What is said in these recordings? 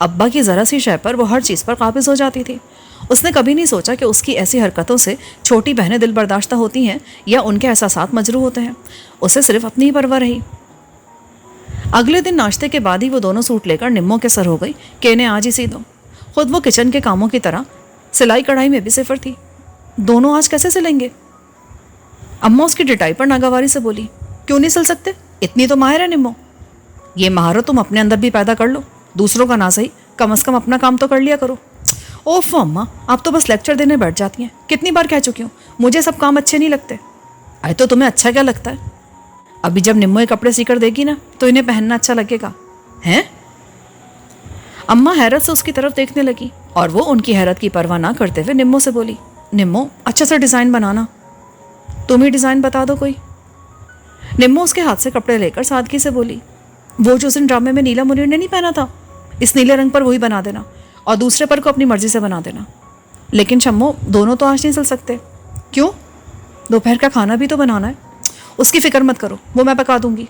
ابا کی ذرا سی شے پر وہ ہر چیز پر قابض ہو جاتی تھی. اس نے کبھی نہیں سوچا کہ اس کی ایسی حرکتوں سے چھوٹی بہنیں دل برداشتہ ہوتی ہیں یا ان کے احساسات مجروح ہوتے ہیں. اسے صرف اپنی ہی پرواہ رہی. اگلے دن ناشتے کے بعد ہی وہ دونوں سوٹ لے کر نمو کے سر ہو گئی کہ انہیں آج ہی سی دو. خود وہ کچن کے کاموں کی طرح سلائی کڑھائی میں بھی صفر تھی. دونوں آج کیسے سلیں گے؟ اماں اس کی ڈٹائی پر ناگواری سے بولی. کیوں نہیں سل سکتے؟ اتنی تو ماہر ہے نمو. یہ مہارت تم اپنے اندر بھی پیدا کر لو. دوسروں کا نہ صحیح کم از کم اپنا کام تو کر لیا کرو. اوف اماں، آپ تو بس لیکچر دینے بیٹھ جاتی ہیں. کتنی بار کہہ چکی ہوں مجھے سب کام اچھے نہیں لگتے. آئے تو تمہیں اچھا کیا لگتا ہے؟ ابھی جب نمو یہ کپڑے سی کر دے گی نا تو انہیں پہننا اچھا لگے گا. ہیں؟ اماں حیرت سے اس کی طرف دیکھنے لگی اور وہ ان کی حیرت کی پرواہ نہ کرتے ہوئے نمو سے بولی. نمو، اچھا سا ڈیزائن بنانا. تم ہی ڈیزائن بتا دو کوئی. نمو اس کے ہاتھ سے کپڑے لے کر سادگی سے بولی. وہ جو اس دن ڈرامے میں نیلا منیر نے نہیں پہنا تھا، اس نیلے رنگ پر وہی بنا دینا اور دوسرے پر کو اپنی مرضی سے بنا دینا. لیکن شمو، دونوں تو آج نہیں سل سکتے. کیوں؟ دوپہر کا کھانا بھی تو بنانا ہے. اس کی فکر مت کرو، وہ میں پکا دوں گی.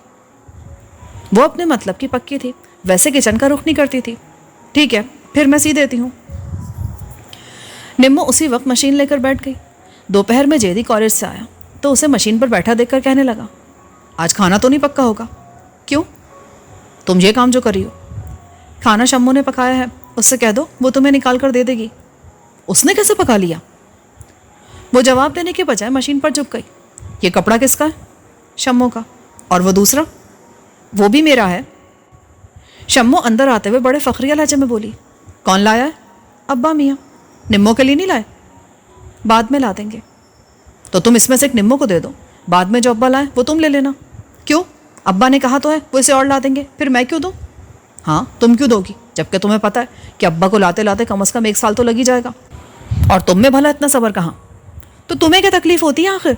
وہ اپنے مطلب کی پکی تھی، ویسے کچن کا رخ نہیں کرتی تھی. ٹھیک ہے، پھر میں سی دیتی ہوں. نمو اسی وقت مشین لے کر بیٹھ گئی. دوپہر میں جیدی کالج سے آیا تو اسے مشین پر بیٹھا دیکھ کر کہنے لگا. آج کھانا تو نہیں پکا ہوگا؟ کیوں؟ تم یہ کام جو کری ہو. کھانا شمو نے پکایا ہے، اس سے کہہ دو وہ تمہیں نکال کر دے دے گی. اس نے کیسے پکا لیا؟ وہ جواب دینے کے بجائے مشین پر جھک گئی. یہ کپڑا کس کا ہے؟ شمو کا. اور وہ دوسرا؟ وہ بھی میرا ہے. شمو اندر آتے ہوئے بڑے فخریہ لہجے میں بولی. کون لایا ہے؟ ابا میاں. نمو کے لیے نہیں لائے؟ بعد میں لا دیں گے. تو تم اس میں سے ایک نمو کو دے دو، بعد میں جو ابا لائیں وہ تم لے لینا. کیوں؟ ابا نے کہا تو ہے وہ اسے اور لا دیں گے، پھر میں کیوں دوں؟ ہاں تم کیوں دو گی جبکہ تمہیں پتہ ہے کہ ابا کو لاتے لاتے کم از کم 1 سال تو لگ ہی جائے گا. اور تم میں بھلا اتنا صبر کہاں؟ تو تمہیں کیا تکلیف ہوتی ہے آخر؟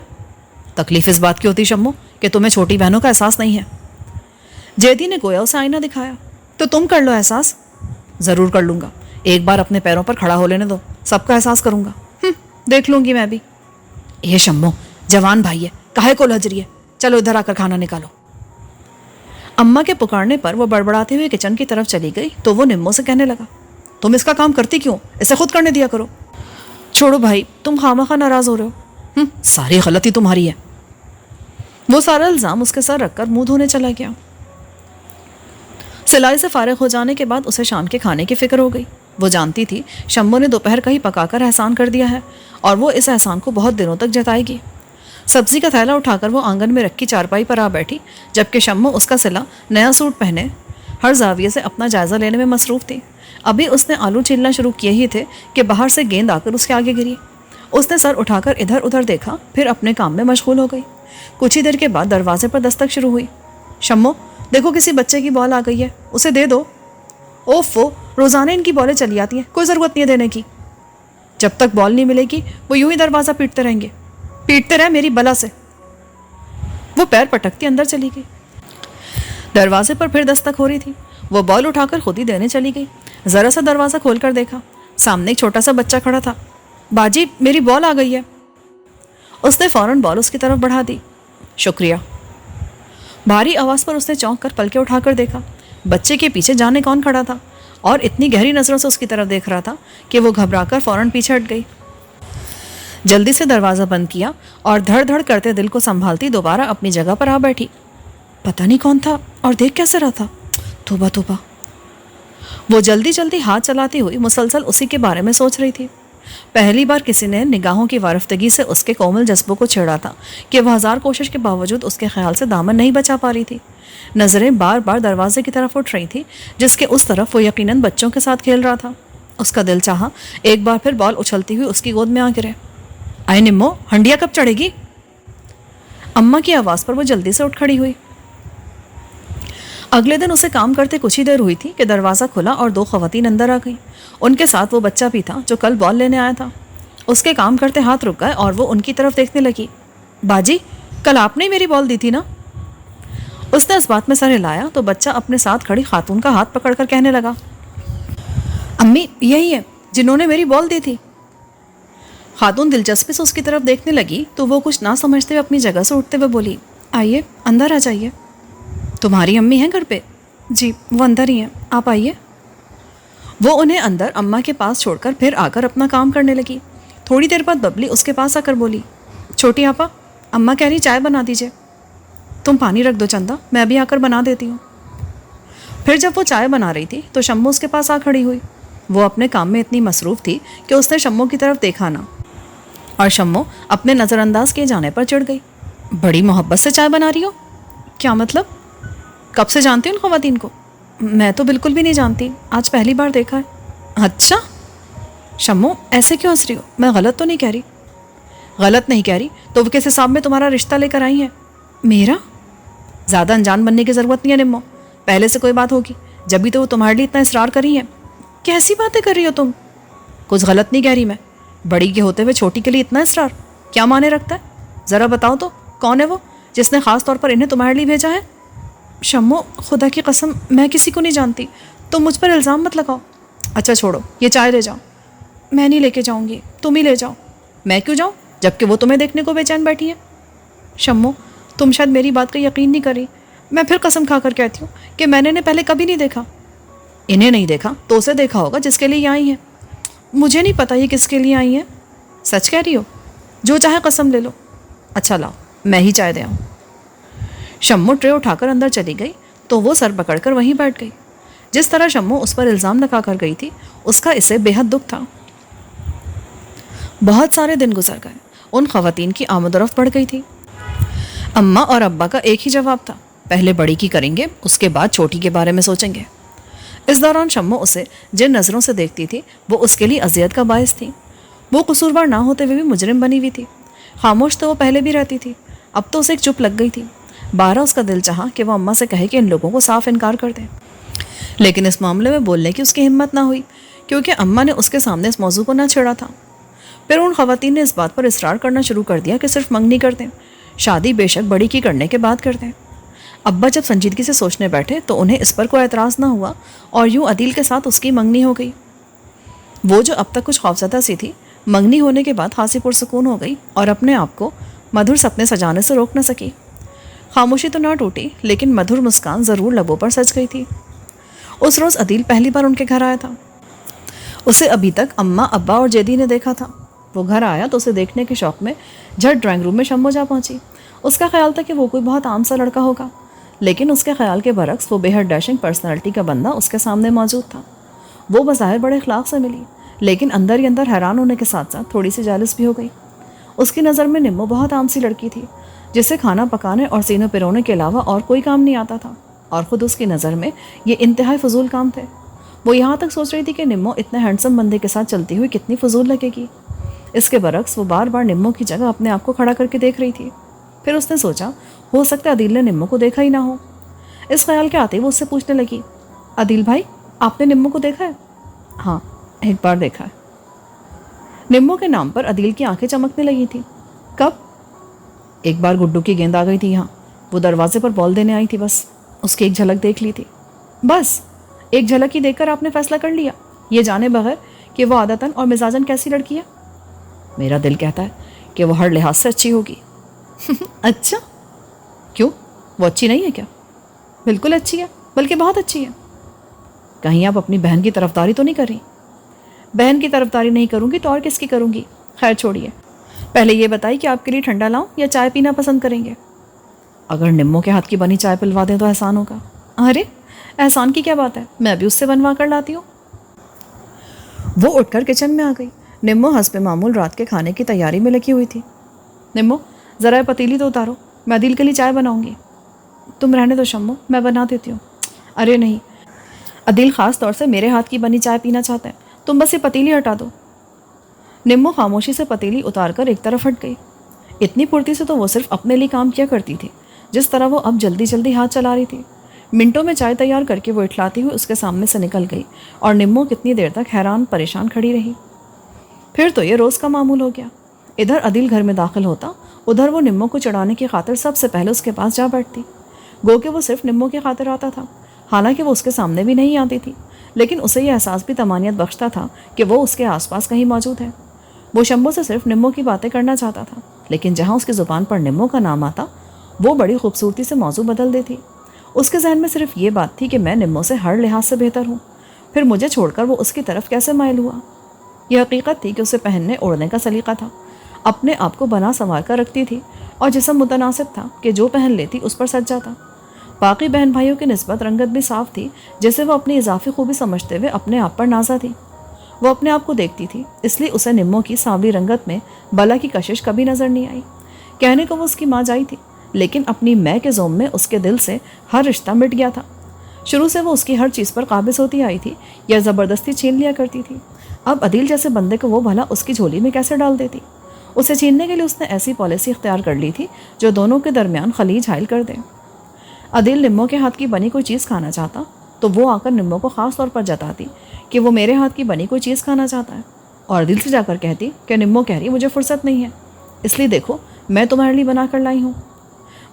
تکلیف اس بات کی ہوتی شمو کہ تمہیں چھوٹی بہنوں کا احساس نہیں ہے. جیدی نے گویا اسے آئینہ دکھایا. تو تم کر لو احساس. ضرور کر لوں گا، ایک بار اپنے پیروں پر کھڑا ہو لینے دو، سب کا احساس کروں گا. دیکھ لوں گی میں بھی. یہ شمو جوان بھائی ہے، کاہے کو لج رہی ہے؟ چلو ادھر آ کر کھانا نکالو. اماں کے پکارنے پر وہ بڑبڑاتے ہوئے کچن کی طرف چلی گئی تو وہ نمو سے کہنے لگا. تم اس کا کام کرتی کیوں؟ اسے خود کرنے دیا کرو. چھوڑو بھائی، تم خامخواہ ناراض ہو رہے ہو. ساری غلطی تمہاری ہے. وہ سارا الزام اس کے سر رکھ کر منہ دھونے چلا گیا. سلائی سے فارغ ہو جانے کے بعد اسے شام کے کھانے کی فکر ہو گئی. وہ جانتی تھی شمو نے دوپہر کا ہی پکا کر احسان کر دیا ہے اور وہ اس احسان کو بہت دنوں تک جتائے گی. سبزی کا تھیلا اٹھا کر وہ آنگن میں رکھی چارپائی پر آ بیٹھی جبکہ شمو اس کا سلا نیا سوٹ پہنے ہر زاویے سے اپنا جائزہ لینے میں مصروف تھی. ابھی اس نے آلو چھیلنا شروع کیے ہی تھے کہ باہر سے گیند آ کر اس کے آگے گری. اس نے سر اٹھا کر ادھر ادھر دیکھا، پھر اپنے کام میں مشغول ہو گئی. کچھ ہی دیر کے بعد دروازے پر دستک شروع ہوئی. شمو، دیکھو کسی بچے کی بال آ گئی ہے، اسے دے دو. اوفو، روزانہ ان کی بالیں چلی آتی ہیں، کوئی ضرورت نہیں ہے دینے کی. جب تک بال نہیں ملے گی وہ یوں ہی دروازہ پیٹتے رہیں گے. پیٹتے رہے میری بلا سے. وہ پیر پٹکتی اندر چلی گئی. دروازے پر پھر دستک ہو رہی تھی. وہ بال اٹھا کر خود ہی دینے چلی گئی. ذرا سا دروازہ کھول کر دیکھا، سامنے ایک چھوٹا سا بچہ کھڑا تھا. باجی میری بال آ گئی ہے. اس نے فوراً بال اس کی طرف بڑھا دی. شکریہ. بھاری آواز پر اس نے چونک کر پلکیں اٹھا کر دیکھا. بچے کے پیچھے جانے کون کھڑا تھا اور اتنی گہری نظروں سے اس کی طرف دیکھ رہا تھا کہ وہ گھبرا کر فوراً پیچھے ہٹ گئی. جلدی سے دروازہ بند کیا اور دھڑ دھڑ کرتے دل کو سنبھالتی دوبارہ اپنی جگہ پر آ بیٹھی. پتہ نہیں کون تھا اور دیکھ کیسے رہا تھا. توبہ توبہ. وہ جلدی جلدی ہاتھ چلاتی ہوئی مسلسل اسی کے بارے میں سوچ رہی تھی. پہلی بار کسی نے نگاہوں کی وارفتگی سے اس کے کومل جذبوں کو چھیڑا تھا کہ وہ 1000 کوشش کے باوجود اس کے خیال سے دامن نہیں بچا پا رہی تھی. نظریں بار بار دروازے کی طرف اٹھ رہی تھی جس کے اس طرف وہ یقیناً بچوں کے ساتھ کھیل رہا تھا. اس کا دل چاہا ایک بار پھر بال اچھلتی ہوئی اس کی گود میں آ گرے. آئے نمو، ہنڈیا کب چڑھے گی؟ اماں کی آواز پر وہ جلدی سے اٹھ کھڑی ہوئی. اگلے دن اسے کام کرتے کچھ ہی دیر ہوئی تھی کہ دروازہ کھلا اور 2 خواتین اندر آ گئیں. ان کے ساتھ وہ بچہ بھی تھا جو کل بال لینے آیا تھا. اس کے کام کرتے ہاتھ رک گئے اور وہ ان کی طرف دیکھنے لگی. باجی، کل آپ نے میری بال دی تھی نا؟ اس نے اس بات میں سر ہلایا تو بچہ اپنے ساتھ کھڑی خاتون کا ہاتھ پکڑ کر کہنے لگا. امی یہی ہے جنہوں نے میری بال دی تھی. خاتون دلچسپی سے اس کی طرف دیکھنے لگی تو وہ کچھ نہ سمجھتے ہوئے اپنی جگہ سے اٹھتے ہوئے بولی. آئیے اندر آ جائیے. تمہاری امی ہیں گھر پہ؟ جی وہ اندر ہی ہیں، آپ آئیے. وہ انہیں اندر اماں کے پاس چھوڑ کر پھر آ کر اپنا کام کرنے لگی۔ تھوڑی دیر بعد ببلی اس کے پاس آ کر بولی، چھوٹی آپا، اماں کہہ رہی چائے بنا دیجیے۔ تم پانی رکھ دو چندا، میں بھی آ کر بنا دیتی ہوں۔ پھر جب وہ چائے بنا رہی تھی تو شمو اس کے پاس آ کھڑی ہوئی۔ وہ اپنے کام میں اتنی مصروف تھی کہ اس نے شمو کی طرف دیکھا نہ، اور شمو اپنے نظر انداز کیے جانے پر چڑھ گئی۔ بڑی محبت سے چائے بنا رہی ہو؟ کیا مطلب؟ کب سے جانتی ہوں ان خواتین کو؟ میں تو بالکل بھی نہیں جانتی، آج پہلی بار دیکھا ہے۔ اچھا، شمو ایسے کیوں ہنس رہی ہو؟ میں غلط تو نہیں کہہ رہی؟ غلط نہیں کہہ رہی تو وہ کس حساب میں تمہارا رشتہ لے کر آئی ہیں؟ میرا؟ زیادہ انجان بننے کی ضرورت نہیں ہے نمو، پہلے سے کوئی بات ہوگی جبھی تو وہ تمہارے لیے اتنا اصرار کری ہے۔ کیسی باتیں کر رہی ہو تم؟ کچھ غلط نہیں کہہ رہی میں، بڑی کے ہوتے ہوئے چھوٹی کے لیے اتنا اصرار کیا مانے رکھتا ہے؟ ذرا بتاؤ تو کون ہے وہ جس نے خاص طور پر انہیں تمہارے لیے بھیجا ہے؟ شمو خدا کی قسم میں کسی کو نہیں جانتی، تم مجھ پر الزام مت لگاؤ۔ اچھا چھوڑو، یہ چائے لے جاؤ۔ میں نہیں لے کے جاؤں گی، تم ہی لے جاؤ۔ میں کیوں جاؤں جبکہ وہ تمہیں دیکھنے کو بے چین بیٹھی ہے؟ شمو تم شاید میری بات کا یقین نہیں کری، میں پھر قسم کھا کر کہتی ہوں کہ میں نے انہیں پہلے کبھی نہیں دیکھا۔ انہیں نہیں دیکھا تو اسے دیکھا ہوگا جس کے لیے یہ آئی ہیں۔ مجھے نہیں پتا یہ کس کے لیے آئی ہیں۔ سچ کہہ رہی ہو؟ جو چاہے قسم لے لو۔ اچھا لاؤ میں ہی چائے دے آؤں۔ شمو ٹرے اٹھا کر اندر چلی گئی تو وہ سر پکڑ کر وہیں بیٹھ گئی۔ جس طرح شمو اس پر الزام لگا کر گئی تھی اس کا اسے بے حد دکھ تھا۔ بہت سارے دن گزر گئے، ان خواتین کی آمد و رفت بڑھ گئی تھی۔ اماں اور ابا کا ایک ہی جواب تھا، پہلے بڑی کی کریں گے اس کے بعد چھوٹی کے بارے میں سوچیں گے۔ اس دوران شمو اسے جن نظروں سے دیکھتی تھی وہ اس کے لیے اذیت کا باعث تھی۔ وہ قصوروار نہ ہوتے ہوئے بھی مجرم بنی ہوئی تھی۔ خاموش تو وہ پہلے بھی رہتی تھی، اب تو اسے ایک چپ لگ گئی تھی۔ بارہ اس کا دل چاہا کہ وہ اماں سے کہے کہ ان لوگوں کو صاف انکار کر دے، لیکن اس معاملے میں بولنے کی اس کی ہمت نہ ہوئی کیونکہ اماں نے اس کے سامنے اس موضوع کو نہ چھیڑا تھا۔ پھر ان خواتین نے اس بات پر اصرار کرنا شروع کر دیا کہ صرف منگنی کر دیں، شادی بے شک بڑی کی کرنے کے بعد کر دیں۔ ابا جب سنجیدگی سے سوچنے بیٹھے تو انہیں اس پر کوئی اعتراض نہ ہوا اور یوں عدیل کے ساتھ اس کی منگنی ہو گئی۔ وہ جو اب تک کچھ خوفزدہ سی تھی، منگنی ہونے کے بعد خاصی پرسکون ہو گئی اور اپنے آپ کو مدھر سپنے سجانے سے روک نہ سکی۔ خاموشی تو نہ ٹوٹی لیکن مدھر مسکان ضرور لبوں پر سج گئی تھی۔ اس روز عدیل پہلی بار ان کے گھر آیا تھا۔ اسے ابھی تک اماں، ابا اور جیدی نے دیکھا تھا۔ وہ گھر آیا تو اسے دیکھنے کے شوق میں جھٹ ڈرائنگ روم میں شمو جا پہنچی۔ اس کا خیال تھا کہ وہ کوئی بہت عام سا لڑکا ہوگا، لیکن اس کے خیال کے برعکس وہ بے حد ڈیشنگ پرسنالٹی کا بندہ اس کے سامنے موجود تھا۔ وہ بظاہر بڑے اخلاق سے ملی لیکن اندر ہی اندر حیران ہونے کے ساتھ ساتھ تھوڑی سی جالس بھی ہو گئی۔ اس کی نظر میں نمو بہت عام سی لڑکی تھی جسے کھانا پکانے اور سینوں پرونے کے علاوہ اور کوئی کام نہیں آتا تھا، اور خود اس کی نظر میں یہ انتہائی فضول کام تھے۔ وہ یہاں تک سوچ رہی تھی کہ نمو اتنے ہینڈسم بندے کے ساتھ چلتی ہوئی کتنی فضول لگے گی۔ اس کے برعکس وہ بار بار نمو کی جگہ اپنے آپ کو کھڑا کر کے دیکھ رہی تھی۔ پھر اس نے سوچا ہو سکتا ہے عدیل نے نمو کو دیکھا ہی نہ ہو۔ اس خیال کے آتے وہ اس سے پوچھنے لگی، عدیل بھائی آپ نے نمو کو دیکھا ہے؟ ہاں ایک بار دیکھا ہے۔ نمو کے نام پر عدیل کی آنکھیں چمکنے لگی تھیں۔ کب؟ ایک بار گڈو کی گیند آ گئی تھی یہاں، وہ دروازے پر بال دینے آئی تھی، بس اس کی ایک جھلک دیکھ لی تھی۔ بس ایک جھلک ہی دیکھ کر آپ نے فیصلہ کر لیا یہ جانے بغیر کہ وہ عادتاً اور مزاجاً کیسی لڑکی ہے؟ میرا دل کہتا ہے کہ وہ ہر لحاظ سے اچھی ہوگی۔ اچھا کیوں، وہ اچھی نہیں ہے کیا؟ بالکل اچھی ہے، بلکہ بہت اچھی ہے۔ کہیں آپ اپنی بہن کی طرفداری تو نہیں کر رہی؟ بہن کی طرفداری نہیں کروں گی تو اور کس کی کروں گی؟ خیر چھوڑیے، پہلے یہ بتائی کہ آپ کے لیے ٹھنڈا لاؤں یا چائے پینا پسند کریں گے؟ اگر نمو کے ہاتھ کی بنی چائے پلوا دیں تو احسان ہوگا۔ ارے احسان کی کیا بات ہے، میں بھی اس سے بنوا کر لاتی ہوں۔ وہ اٹھ کر کچن میں آ گئی۔ نمو حسب معمول رات کے کھانے کی تیاری میں لگی ہوئی تھی۔ نمو ذرا پتیلی تو اتارو، میں عدیل کے لیے چائے بناؤں گی۔ تم رہنے دو شمو، میں بنا دیتی ہوں۔ ارے نہیں، عدیل خاص طور سے میرے ہاتھ کی بنی چائے پینا چاہتا ہے، تم بس یہ پتیلی ہٹا دو۔ نمو خاموشی سے پتیلی اتار کر ایک طرف ہٹ گئی۔ اتنی پھرتی سے تو وہ صرف اپنے لیے کام کیا کرتی تھی جس طرح وہ اب جلدی جلدی ہاتھ چلا رہی تھی۔ منٹوں میں چائے تیار کر کے وہ اٹھلاتی ہوئی اس کے سامنے سے نکل گئی اور نمو کتنی دیر تک حیران پریشان کھڑی رہی۔ پھر تو یہ روز کا معمول ہو گیا، ادھر عدیل گھر میں داخل ہوتا، ادھر وہ نمو کو چڑھانے کی خاطر سب سے پہلے اس کے پاس جا بیٹھتی۔ گو کہ وہ صرف نمو کی خاطر آتا تھا، حالانکہ وہ اس کے سامنے بھی نہیں آتی تھی، لیکن اسے یہ احساس بھی طمانینت بخشتا تھا کہ وہ اس کے آس پاس کہیں موجود ہے۔ وہ شمبو سے صرف نمو کی باتیں کرنا چاہتا تھا، لیکن جہاں اس کی زبان پر نمو کا نام آتا وہ بڑی خوبصورتی سے موضوع بدل دیتی۔ اس کے ذہن میں صرف یہ بات تھی کہ میں نمو سے ہر لحاظ سے بہتر ہوں، پھر مجھے چھوڑ کر وہ اس کی طرف کیسے مائل ہوا؟ یہ حقیقت تھی کہ اسے پہننے اوڑھنے کا سلیقہ تھا، اپنے آپ کو بنا سنوار کر رکھتی تھی اور جسم متناسب تھا کہ جو پہن لیتی اس پر سج جاتا۔ باقی بہن بھائیوں کی نسبت رنگت بھی صاف تھی، جسے وہ اپنی اضافی خوبی سمجھتے ہوئے اپنے آپ پر نازا تھی۔ وہ اپنے آپ کو دیکھتی تھی، اس لیے اسے نمو کی سانولی رنگت میں بلا کی کشش کبھی نظر نہیں آئی۔ کہنے کو وہ اس کی ماں جائی تھی، لیکن اپنی میں کے زوم میں اس کے دل سے ہر رشتہ مٹ گیا تھا۔ شروع سے وہ اس کی ہر چیز پر قابض ہوتی آئی تھی یا زبردستی چھین لیا کرتی تھی۔ اب عدیل جیسے بندے کو وہ بھلا اس کی جھولی میں کیسے ڈال دیتی؟ اسے چھیننے کے لیے اس نے ایسی پالیسی اختیار کر لی تھی جو دونوں کے درمیان خلیج حائل کر دے۔ عدیل نمو کے ہاتھ کی بنی کوئی چیز کھانا چاہتا تو وہ آ کر نمو کو خاص طور پر جتاتی کہ وہ میرے ہاتھ کی بنی کوئی چیز کھانا چاہتا ہے، اور عدیل سے جا کر کہتی کہ نمو کہہ رہی مجھے فرصت نہیں ہے، اس لیے دیکھو میں تمہارے لیے بنا کر لائی ہوں۔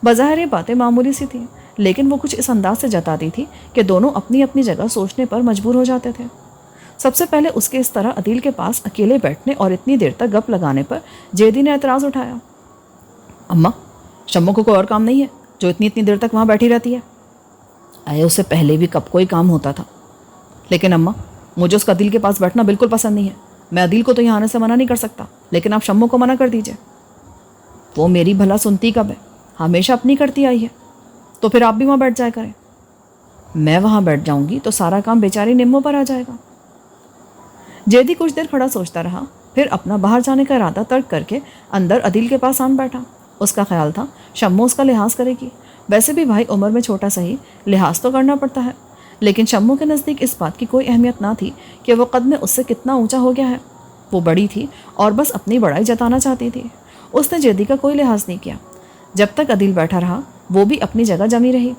بظاہر یہ باتیں معمولی سی تھیں، لیکن وہ کچھ اس انداز سے جتاتی تھی کہ دونوں اپنی اپنی جگہ سوچنے پر مجبور ہو جاتے تھے۔ سب سے پہلے اس کے اس طرح عدیل کے پاس اکیلے بیٹھنے اور اتنی دیر تک گپ لگانے پر جیدی نے اعتراض اٹھایا۔ اماں، شمو کو کوئی اور کام نہیں ہے جو اتنی دیر تک وہاں بیٹھی رہتی ہے؟ آئے اسے پہلے بھی کب کوئی کام ہوتا تھا، لیکن اماں مجھے اس کا عدیل کے پاس بیٹھنا بالکل پسند نہیں ہے۔ میں عدیل کو تو یہاں آنے سے منع نہیں کر سکتا، لیکن آپ شمو کو منع کر دیجئے۔ وہ میری بھلا سنتی کب ہے؟ ہمیشہ اپنی کرتی آئی ہے، تو پھر آپ بھی وہاں بیٹھ جایا کریں۔ میں وہاں بیٹھ جاؤں گی تو سارا کام بیچاری نمو پر آ جائے گا۔ جیدی کچھ دیر کھڑا سوچتا رہا، پھر اپنا باہر جانے کا ارادہ ترک کر کے اندر عدیل کے پاس آن بیٹھا۔ اس کا خیال تھا شمو اس کا لحاظ کرے گی، ویسے بھی بھائی عمر میں چھوٹا سہی لحاظ تو کرنا پڑتا ہے، لیکن شمو کے نزدیک اس بات کی کوئی اہمیت نہ تھی کہ وہ قد میں اس سے کتنا اونچا ہو گیا ہے۔ وہ بڑی تھی اور بس اپنی بڑائی جتانا چاہتی تھی۔ اس نے جیدی کا کوئی لحاظ نہیں کیا۔ جب تک عدیل بیٹھا رہا وہ بھی اپنی جگہ جمی رہی۔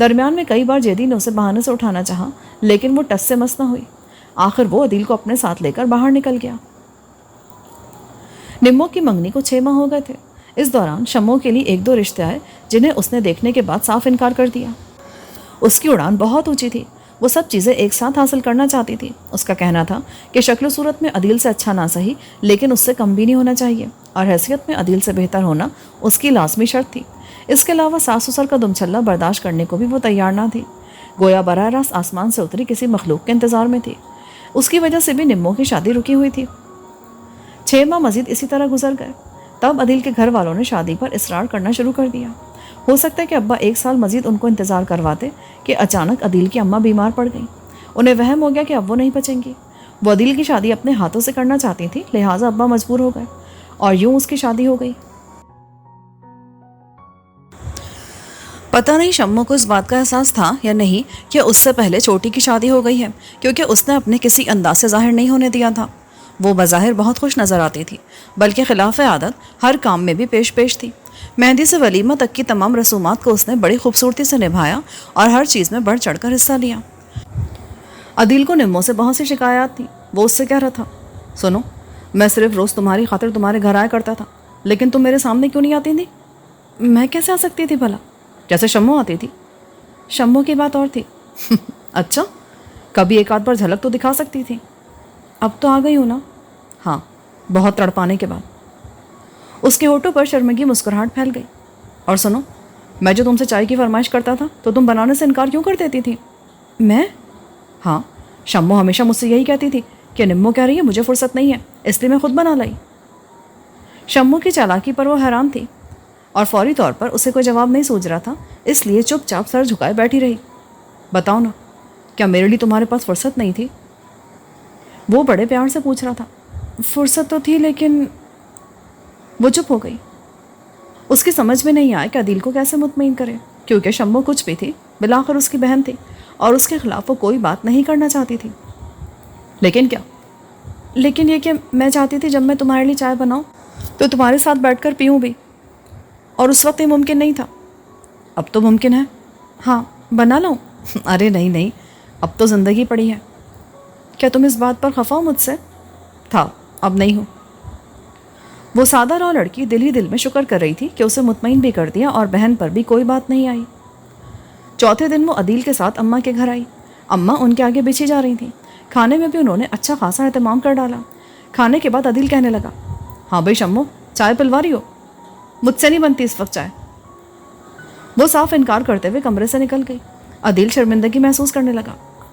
درمیان میں کئی بار جیدی نے اسے بہانے سے اٹھانا چاہا، لیکن وہ ٹس سے مس نہ ہوئی۔ آخر وہ عدیل کو اپنے ساتھ لے کر باہر نکل گیا۔ نمو کی منگنی کو 6 ماہ ہو گئے تھے۔ اس دوران شمو کے لیے 1-2 رشتے آئے جنہیں اس نے دیکھنے کے بعد صاف انکار کر دیا۔ اس کی اڑان بہت اونچی تھی، وہ سب چیزیں ایک ساتھ حاصل کرنا چاہتی تھی۔ اس کا کہنا تھا کہ شکل و صورت میں عدیل سے اچھا نہ سہی لیکن اس سے کم بھی نہیں ہونا چاہیے، اور حیثیت میں عدیل سے بہتر ہونا اس کی لازمی شرط تھی۔ اس کے علاوہ ساس سسر کا دم چھلا برداشت کرنے کو بھی وہ تیار نہ تھی، گویا براہ راست آسمان سے اتری کسی مخلوق کے انتظار میں تھی۔ اس کی وجہ سے بھی نمو کی شادی رکی ہوئی تھی۔ 6 ماہ مزید اسی طرح گزر گئے۔ تب عدیل کے گھر والوں نے شادی پر اصرار کرنا شروع کر دیا۔ ہو سکتا ہے کہ ابا 1 سال مزید ان کو انتظار کرواتے کہ اچانک عدیل کی اماں بیمار پڑ گئیں۔ انہیں وہم ہو گیا کہ اب وہ نہیں بچیں گی۔ وہ عدیل کی شادی اپنے ہاتھوں سے کرنا چاہتی تھی، لہٰذا ابا مجبور ہو گئے اور یوں اس کی شادی ہو گئی۔ پتہ نہیں شمو کو اس بات کا احساس تھا یا نہیں کہ اس سے پہلے چھوٹی کی شادی ہو گئی ہے، کیونکہ اس نے اپنے کسی انداز سے ظاہر نہیں ہونے دیا تھا۔ وہ بظاہر بہت خوش نظر آتی تھی، بلکہ خلاف عادت ہر کام میں بھی پیش تھی۔ مہندی سے ولیمہ تک کی تمام رسومات کو اس نے بڑی خوبصورتی سے نبھایا اور ہر چیز میں بڑھ چڑھ کر حصہ لیا۔ عدیل کو نمو سے بہت سی شکایات تھیں۔ وہ اس سے کہہ رہا تھا، سنو، میں صرف روز تمہاری خاطر تمہارے گھر آیا کرتا تھا، لیکن تم میرے سامنے کیوں نہیں آتی تھی؟ میں کیسے آ سکتی تھی بھلا؟ جیسے شمو آتی تھی۔ شمو کی بات اور تھی۔ اچھا، کبھی ایک آدھ بار جھلک تو دکھا سکتی تھی۔ اب تو آ گئی ہوں نا۔ ہاں، بہت تڑپانے کے بعد۔ اس کے ہونٹوں پر شرمگی مسکراہٹ پھیل گئی۔ اور سنو، میں جو تم سے چائے کی فرمائش کرتا تھا تو تم بنانے سے انکار کیوں کر دیتی تھی؟ میں؟ ہاں، شمو ہمیشہ مجھ سے یہی کہتی تھی کہ نمو کہہ رہی ہے مجھے فرصت نہیں ہے، اس لیے میں خود بنا لائی۔ شمو کی چالاکی پر وہ حیران تھی اور فوری طور پر اسے کوئی جواب نہیں سوچ رہا تھا، اس لیے چپ چاپ سر جھکائے بیٹھی رہی۔ بتاؤ نا، کیا میرے لیے تمہارے پاس فرصت نہیں تھی؟ وہ بڑے پیار سے پوچھ رہا تھا۔ فرصت تو تھی، لیکن… وہ چپ ہو گئی۔ اس کی سمجھ میں نہیں آیا کہ عدیل کو کیسے مطمئن کرے، کیونکہ شمو کچھ بھی تھی، بالآخر اس کی بہن تھی اور اس کے خلاف وہ کوئی بات نہیں کرنا چاہتی تھی۔ لیکن کیا؟ لیکن یہ کہ میں چاہتی تھی جب میں تمہارے لیے چائے بناؤں تو تمہارے ساتھ بیٹھ کر پیوں بھی، اور اس وقت یہ ممکن نہیں تھا۔ اب تو ممکن ہے۔ ہاں، بنا لاؤں؟ ارے نہیں، اب تو زندگی پڑی ہے۔ کیا تم اس بات پر خفا ہو مجھ سے؟ تھا، اب نہیں ہوں۔ وہ سادہ رو لڑکی دل ہی دل میں شکر کر رہی تھی کہ اسے مطمئن بھی کر دیا اور بہن پر بھی کوئی بات نہیں آئی۔ چوتھے دن وہ عدیل کے ساتھ اماں کے گھر آئی۔ اماں ان کے آگے بچھی جا رہی تھیں۔ کھانے میں بھی انہوں نے اچھا خاصا اہتمام کر ڈالا۔ کھانے کے بعد عدیل کہنے لگا، ہاں بھائی شمو، چائے پلوا رہی ہو؟ مجھ سے نہیں بنتی اس وقت چائے۔ وہ صاف انکار کرتے ہوئے کمرے سے نکل گئی۔ عدیل شرمندگی محسوس کرنے لگا۔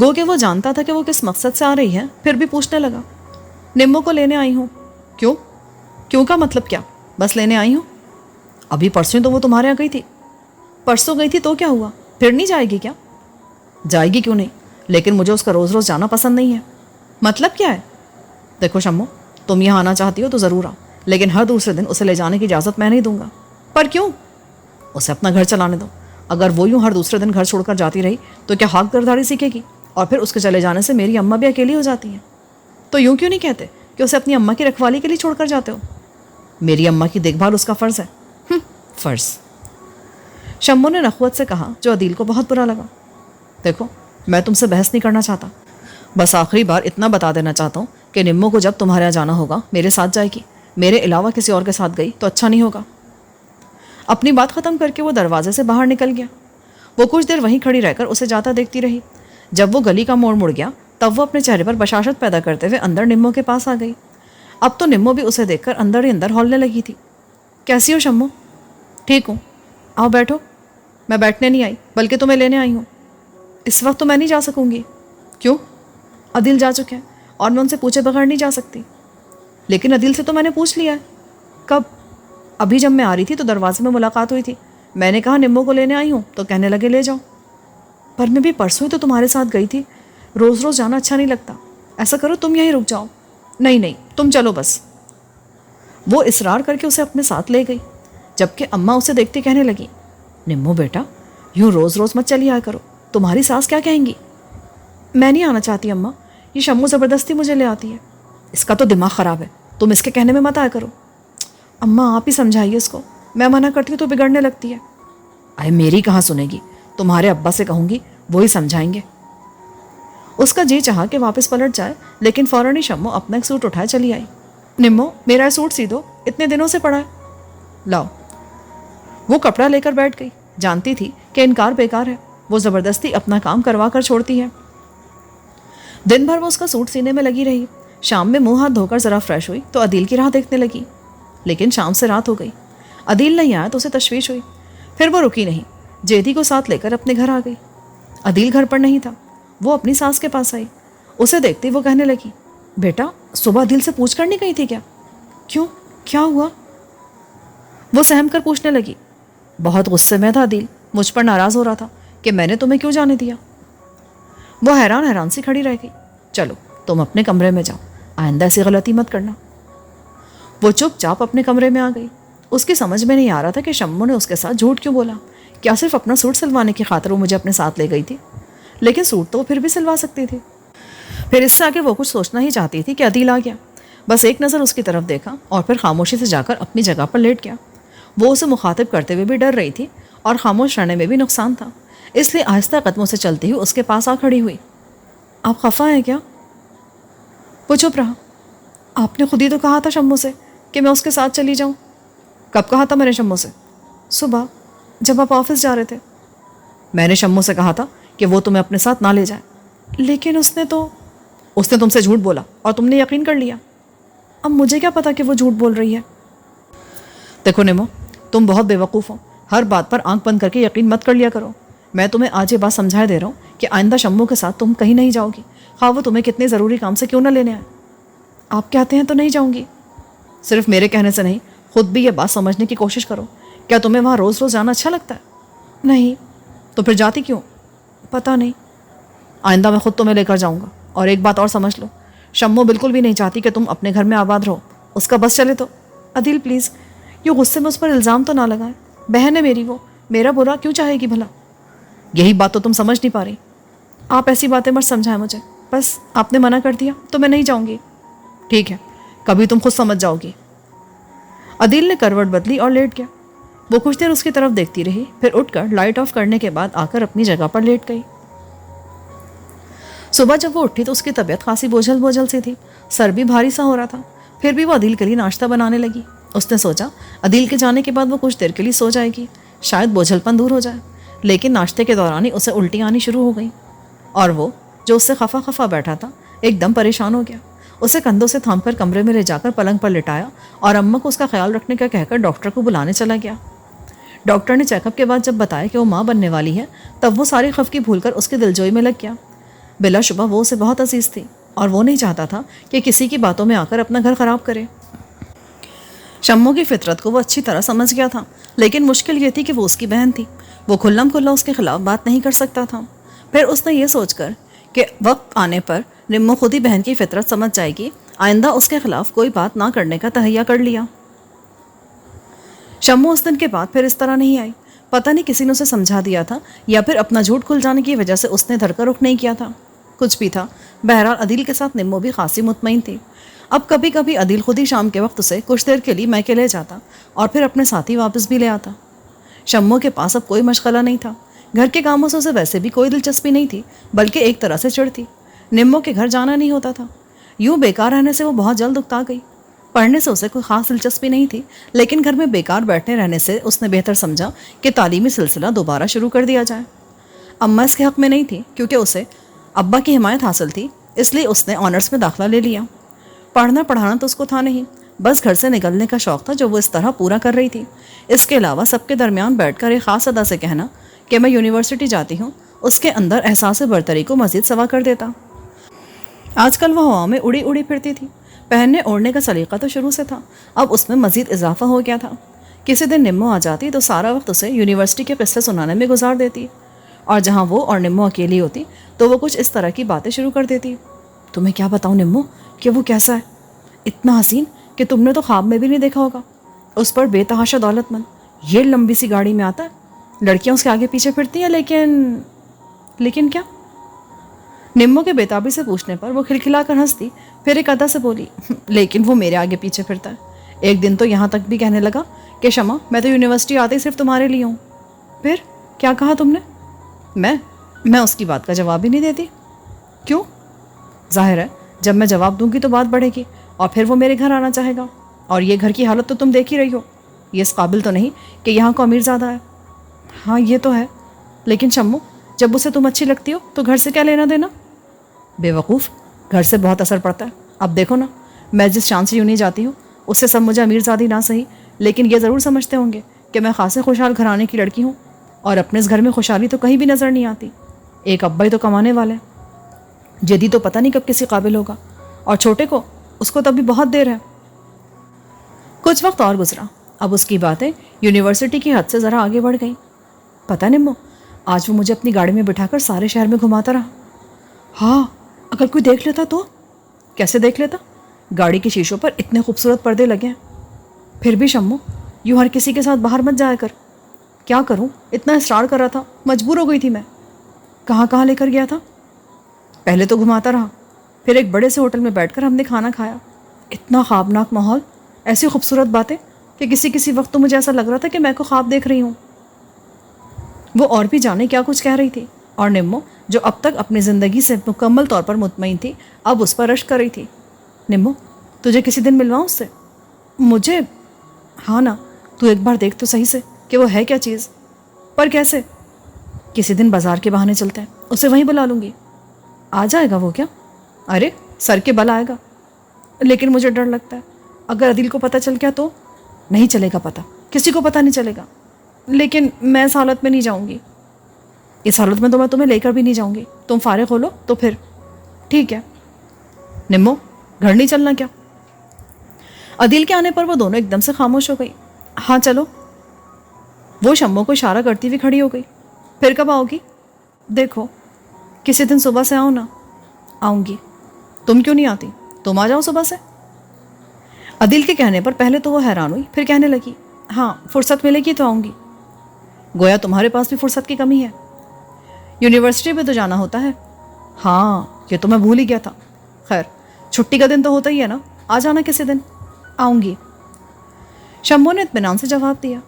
گو کہ وہ جانتا تھا کہ وہ کس مقصد سے آ رہی ہے، پھر بھی پوچھنے لگا، نمو کو لینے آئی ہوں۔ کیوں؟ کیوں کا مطلب کیا؟ بس لینے آئی ہوں۔ ابھی پرسوں تو وہ تمہارے یہاں گئی تھی۔ پرسوں گئی تھی تو کیا ہوا؟ پھر نہیں جائے گی کیا؟ جائے گی کیوں نہیں، لیکن مجھے اس کا روز روز جانا پسند نہیں ہے۔ مطلب کیا ہے؟ دیکھو شمو، تم یہاں آنا چاہتی ہو تو ضرور آؤ، لیکن ہر دوسرے دن اسے لے جانے کی اجازت میں نہیں دوں گا۔ پر کیوں؟ اسے اپنا گھر چلانے دو۔ اگر وہ یوں ہر دوسرے دن گھر چھوڑ کر جاتی رہی تو کیا ہاک درداری سیکھے گی؟ اور پھر اس کے چلے جانے سے میری اماں بھی اکیلی ہو جاتی ہیں۔ تو یوں کیوں نہیں کہتے کہ اسے اپنی اماں کی رکھوالی کے لیے چھوڑ کر جاتے ہو؟ میری اماں کی دیکھ بھال اس کا فرض ہے۔ فرض؟ شمو نے نخوت سے کہا، جو عدیل کو بہت برا لگا۔ دیکھو، میں تم سے بحث نہیں کرنا چاہتا، بس آخری بار اتنا بتا دینا چاہتا ہوں کہ نمو کو جب تمہارے یہاں جانا ہوگا میرے ساتھ جائے گی، میرے علاوہ کسی اور کے ساتھ گئی تو اچھا نہیں ہوگا۔ اپنی بات ختم کر کے وہ دروازے سے باہر نکل گیا۔ وہ کچھ دیر وہیں کھڑی رہ کر اسے جاتا دیکھتی رہی۔ جب وہ گلی کا موڑ مڑ گیا تب وہ اپنے چہرے پر بشاشت پیدا کرتے ہوئے اندر نمو کے پاس آ گئی۔ اب تو نمو بھی اسے دیکھ کر اندر ہی اندر ہولنے لگی تھی۔ کیسی ہو شمو؟ ٹھیک ہوں، آؤ بیٹھو۔ میں بیٹھنے نہیں آئی بلکہ تمہیں لینے آئی ہوں۔ اس وقت تو میں نہیں جا سکوں گی۔ کیوں؟ عدیل جا چکے ہیں اور میں ان سے پوچھے بغیر نہیں جا سکتی۔ لیکن عدیل سے تو میں نے پوچھ لیا ہے۔ کب؟ ابھی جب میں آ رہی تھی تو دروازے میں ملاقات ہوئی تھی، میں نے کہا نمو کو لینے آئی ہوں تو کہنے لگے لے جاؤ۔ پر میں بھی پرسوں ہی تو تمہارے ساتھ گئی تھی، روز روز جانا اچھا نہیں لگتا، ایسا کرو تم یہیں رک جاؤ۔ نہیں نہیں، تم چلو بس۔ وہ اصرار کر کے اسے اپنے ساتھ لے گئی، جبکہ اماں اسے دیکھتے کہنے لگی، نمو بیٹا یوں روز روز مت چلی آیا کرو، تمہاری ساس کیا کہیں گی؟ میں نہیں آنا چاہتی اماں، یہ شمو زبردستی مجھے لے آتی ہے، اس کا تو دماغ خراب ہے، تم اس کے کہنے میں مت آیا کرو۔ اماں آپ ہی سمجھائیے اس کو، میں منع کرتی ہوں تو بگڑنے لگتی ہے۔ ارے میری کہاں سنے گی، تمہارے ابا سے کہوں گی، وہی سمجھائیں گے۔ اس کا جی چاہا کہ واپس پلٹ جائے، لیکن فوراً ہی شمو اپنا ایک سوٹ اٹھائے چلی آئی۔ نمو میرا یہ سوٹ سی دو، اتنے دنوں سے پڑا ہے، لاؤ۔ وہ کپڑا لے کر بیٹھ گئی، جانتی تھی کہ انکار بیکار ہے، وہ زبردستی اپنا کام کروا کر چھوڑتی ہے۔ دن بھر وہ اس کا سوٹ سینے میں لگی رہی۔ شام میں منہ ہاتھ دھو کر ذرا فریش ہوئی تو عدیل کی راہ دیکھنے لگی، لیکن شام سے رات ہو گئی، عدیل نہیں آیا تو اسے تشویش ہوئی۔ پھر وہ رکی نہیں، جیدی کو ساتھ لے کر اپنے گھر آ گئی۔ عدیل گھر پر نہیں تھا، وہ اپنی ساس کے پاس آئی۔ اسے دیکھتے وہ کہنے لگی، بیٹا صبح عدیل سے پوچھ کر نہیں گئی تھی کیا؟ کیوں، کیا ہوا؟ وہ سہم کر پوچھنے لگی۔ بہت غصے میں تھا عدیل، مجھ پر ناراض ہو رہا تھا کہ میں نے تمہیں کیوں جانے دیا۔ وہ حیران حیران سی کھڑی رہ گئی۔ چلو تم اپنے کمرے میں جاؤ، آئندہ ایسی غلطی مت کرنا۔ وہ چپ چاپ اپنے کمرے میں آ گئی۔ اس کی سمجھ میں نہیں آ رہا تھا کہ شمو نے اس کے ساتھ جھوٹ کیوں بولا۔ کیا صرف اپنا سوٹ سلوانے کی خاطر وہ مجھے اپنے ساتھ لے گئی تھی؟ لیکن سوٹ تو وہ پھر بھی سلوا سکتی تھی۔ پھر اس سے آگے وہ کچھ سوچنا ہی چاہتی تھی کہ عدیل آ گیا، بس ایک نظر اس کی طرف دیکھا اور پھر خاموشی سے جا کر اپنی جگہ پر لیٹ گیا۔ وہ اسے مخاطب کرتے ہوئے بھی ڈر رہی تھی اور خاموش رہنے میں بھی نقصان تھا، اس لیے آہستہ قدموں سے چلتی ہوئی اس کے پاس آ کھڑی ہوئی۔ آپ خفا ہیں کیا؟ وہ چپ رہا۔ آپ نے خود ہی تو کہا تھا شمو سے کہ میں اس کے ساتھ چلی جاؤں۔ کب کہا تھا میں نے شمو سے؟ صبح جب آپ آفس جا رہے تھے۔ میں نے شمو سے کہا تھا کہ وہ تمہیں اپنے ساتھ نہ لے جائے، لیکن اس نے تم سے جھوٹ بولا اور تم نے یقین کر لیا۔ اب مجھے کیا پتا کہ وہ جھوٹ بول رہی ہے؟ دیکھو نمو، تم بہت بے وقوف ہو، ہر بات پر آنکھ بند کر کے یقین مت کر لیا کرو۔ میں تمہیں آج یہ بات سمجھائے دے رہا ہوں کہ آئندہ شمو کے ساتھ تم کہیں نہیں جاؤ گی، خواہ وہ تمہیں کتنے ضروری کام سے کیوں نہ لینے آئے۔ آپ کہتے ہیں تو نہیں جاؤں گی۔ صرف میرے کہنے سے نہیں، خود بھی یہ بات سمجھنے کی کوشش کرو۔ کیا تمہیں وہاں روز روز جانا اچھا لگتا ہے؟ نہیں۔ تو پھر جاتی کیوں؟ پتہ نہیں۔ آئندہ میں خود تمہیں لے کر جاؤں گا۔ اور ایک بات اور سمجھ لو، شمو بالکل بھی نہیں چاہتی کہ تم اپنے گھر میں آباد رہو، اس کا بس چلے تو۔ عدیل پلیز، یہ غصے میں اس پر الزام تو نہ لگائیں، بہن ہے میری، وہ میرا برا کیوں چاہے گی بھلا؟ یہی بات تو تم سمجھ نہیں پا رہی۔ آپ ایسی باتیں مت سمجھائیں مجھے، بس آپ نے منع کر دیا تو میں نہیں جاؤں گی۔ ٹھیک ہے، کبھی تم خود سمجھ جاؤ گی۔ عدیل نے کروٹ بدلی اور لیٹ گیا۔ وہ کچھ دیر اس کی طرف دیکھتی رہی، پھر اٹھ کر لائٹ آف کرنے کے بعد آ کر اپنی جگہ پر لیٹ گئی۔ صبح جب وہ اٹھی تو اس کی طبیعت خاصی بوجھل بوجھل سی تھی، سر بھی بھاری سا ہو رہا تھا۔ پھر بھی وہ عدیل کے لیے ناشتہ بنانے لگی۔ اس نے سوچا عدیل کے جانے کے بعد وہ کچھ دیر کے لیے سو جائے گی، شاید بوجھل پن دور ہو جائے، لیکن ناشتے کے دوران ہی اسے الٹی آنی شروع ہو گئی، اور وہ جو اس سے خفا خفا بیٹھا تھا ایک دم پریشان ہو گیا۔ اسے کندھوں سے تھام کر کمرے میں لے جا کر پلنگ پر لٹایا اور اماں کو اس کا خیال رکھنے کا کہہ کر ڈاکٹر کو بلانے چلا گیا۔ ڈاکٹر نے چیک اپ کے بعد جب بتایا کہ وہ ماں بننے والی ہے، تب وہ ساری خفگی بھول کر اس کے دلجوئی میں لگ گیا۔ بلا شبہ وہ اسے بہت عزیز تھی اور وہ نہیں چاہتا تھا کہ کسی کی باتوں میں آ کر اپنا گھر خراب کرے۔ شمو کی فطرت کو وہ اچھی طرح سمجھ گیا تھا، لیکن مشکل یہ تھی کہ وہ اس کی بہن تھی، وہ کھلم کھلا اس کے خلاف بات نہیں کر سکتا تھا۔ پھر اس نے یہ سوچ کر کہ وقت آنے پر نمو خود ہی بہن کی فطرت سمجھ جائے گی، آئندہ اس کے خلاف کوئی بات نہ کرنے کا تہیہ کر لیا۔ شمو اس دن کے بعد پھر اس طرح نہیں آئی، پتہ نہیں کسی نے اسے سمجھا دیا تھا یا پھر اپنا جھوٹ کھل جانے کی وجہ سے اس نے دھڑ کا رخ نہیں کیا تھا۔ کچھ بھی تھا، بہرحال عدیل کے ساتھ نمو بھی خاصی مطمئن تھی۔ اب کبھی کبھی عدیل خود ہی شام کے وقت اسے کچھ دیر کے لیے میکے لے جاتا اور پھر اپنے ساتھ ہی واپس بھی لے آتا۔ شمو کے پاس اب کوئی مشغلہ نہیں تھا، گھر کے کاموں سے اسے ویسے بھی کوئی دلچسپی نہیں تھی، بلکہ ایک طرح سے چڑ تھی۔ نمو کے گھر جانا نہیں ہوتا تھا، یوں بیکار رہنے سے وہ بہت جلد اکتا گئی۔ پڑھنے سے اسے کوئی خاص دلچسپی نہیں تھی، لیکن گھر میں بیکار بیٹھنے رہنے سے اس نے بہتر سمجھا کہ تعلیمی سلسلہ دوبارہ شروع کر دیا جائے۔ اماں اس کے حق میں نہیں تھی، کیونکہ اسے ابا کی حمایت حاصل تھی، اس لیے اس نے آنرس میں داخلہ لے لیا۔ پڑھنا پڑھانا تو اس کو تھا نہیں، بس گھر سے نکلنے کا شوق تھا جو وہ اس طرح پورا کر رہی تھی۔ اس کے علاوہ سب کے درمیان بیٹھ کر ایک خاص ادا سے کہنا کہ میں یونیورسٹی جاتی ہوں، اس کے اندر احساس برتری کو مزید سوا کر دیتا۔ آج کل وہ ہوا میں اڑی اڑی پھرتی تھی، پہننے اوڑھنے کا سلیقہ تو شروع سے تھا، اب اس میں مزید اضافہ ہو گیا تھا۔ کسی دن نمو آ جاتی تو سارا وقت اسے یونیورسٹی کے قصے سنانے میں گزار دیتی، اور جہاں وہ اور نمو اکیلی ہوتی تو وہ کچھ اس طرح کی باتیں شروع کر دیتی۔ تمہیں کیا بتاؤں نمو کہ وہ کیسا ہے، اتنا حسین کہ تم نے تو خواب میں بھی نہیں دیکھا ہوگا، اس پر بے تحاشا دولت مند، یہ لمبی سی گاڑی میں آتا ہے، لڑکیاں اس کے آگے پیچھے پھرتی ہیں، لیکن کیا؟ نمو کے بیتابی سے پوچھنے پر وہ کھلکھلا کر ہنستی، پھر ایک ادا سے بولی، لیکن وہ میرے آگے پیچھے پھرتا ہے۔ ایک دن تو یہاں تک بھی کہنے لگا کہ شمع میں تو یونیورسٹی آتے ہی صرف تمہارے لیے ہوں۔ پھر کیا کہا تم نے؟ میں اس کی بات کا جواب ہی نہیں دیتی۔ کیوں؟ ظاہر ہے جب میں جواب دوں گی تو بات بڑھے گی اور پھر وہ میرے گھر آنا چاہے گا، اور یہ گھر کی حالت تو تم دیکھ ہی رہی ہو، یہ اس قابل تو نہیں کہ یہاں کو امیر زیادہ ہے۔ ہاں یہ تو ہے، لیکن شمو جب اسے تم اچھی لگتی ہو تو گھر سے کیا لینا دینا؟ بے وقوف، گھر سے بہت اثر پڑتا ہے۔ اب دیکھو نا، میں جس شان سے یوں نہیں جاتی ہوں اس سے سب مجھے امیر زادی نہ صحیح، لیکن یہ ضرور سمجھتے ہوں گے کہ میں خاصے خوشحال گھرانے کی لڑکی ہوں، اور اپنے اس گھر میں خوشحالی تو کہیں بھی نظر نہیں آتی۔ ایک ابا ہی تو کمانے والے ہیں، جدی تو پتہ نہیں کب کسی قابل ہوگا، اور چھوٹے کو اس کو تو ابھی بہت دیر ہے۔ کچھ وقت اور گزرا، اب اس کی باتیں یونیورسٹی کی حد سے ذرا آگے بڑھ گئیں۔ پتہ نمو، آج وہ مجھے اپنی گاڑی میں بٹھا کر سارے شہر میں گھماتا رہا۔ ہاں، اگر کوئی دیکھ لیتا تو؟ کیسے دیکھ لیتا؟ گاڑی کے شیشوں پر اتنے خوبصورت پردے لگے ہیں۔ پھر بھی شمو، یوں ہر کسی کے ساتھ باہر مت جایا کر۔ کیا کروں، اتنا اصرار کر رہا تھا، مجبور ہو گئی تھی میں۔ کہاں کہاں لے کر گیا تھا؟ پہلے تو گھماتا رہا، پھر ایک بڑے سے ہوٹل میں بیٹھ کر ہم نے کھانا کھایا، اتنا خوابناک ماحول، ایسی خوبصورت باتیں کہ کسی وقت تو مجھے ایسا لگ رہا تھا کہ میں کو خواب دیکھ رہی ہوں۔ وہ اور بھی جانے کیا کچھ کہہ رہی تھی، اور نمو جو اب تک اپنی زندگی سے مکمل طور پر مطمئن تھی اب اس پر رشک کر رہی تھی۔ نمو، تجھے کسی دن ملواؤں اس سے؟ مجھے؟ ہاں نا، تو ایک بار دیکھ تو صحیح سے کہ وہ ہے کیا چیز۔ پر کیسے؟ کسی دن بازار کے بہانے چلتے ہیں، اسے وہیں بلا لوں گی۔ آ جائے گا وہ کیا؟ ارے سر کے بل آئے گا، لیکن مجھے ڈر لگتا ہے اگر عدیل کو پتہ چل گیا تو؟ نہیں چلے گا پتہ، کسی کو پتہ نہیں چلے گا، لیکن میں اس حالت میں نہیں جاؤں گی۔ اس حالت میں تو میں تمہیں لے کر بھی نہیں جاؤں گی، تم فارغ ہو لو تو پھر ٹھیک ہے۔ نمو، گھر نہیں چلنا کیا؟ عدیل کے آنے پر وہ دونوں ایک دم سے خاموش ہو گئی۔ ہاں چلو۔ وہ شمو کو اشارہ کرتی ہوئی کھڑی ہو گئی۔ پھر کب آؤ گی؟ دیکھو، کسی دن صبح سے آؤ نا۔ آؤں گی۔ تم کیوں نہیں آتی؟ تم آ جاؤ صبح سے۔ عدیل کے کہنے پر پہلے تو وہ حیران ہوئی، پھر کہنے لگی، ہاں فرصت ملے گی تو آؤں گی۔ گویا تمہارے پاس بھی فرصت کی کمی ہے۔ یونیورسٹی میں تو جانا ہوتا ہے۔ ہاں یہ تو میں بھول ہی گیا تھا۔ خیر، چھٹی کا دن تو ہوتا ہی ہے نا، آ جانا کسی دن۔ آؤں گی، شمو نے اطمینان سے جواب دیا۔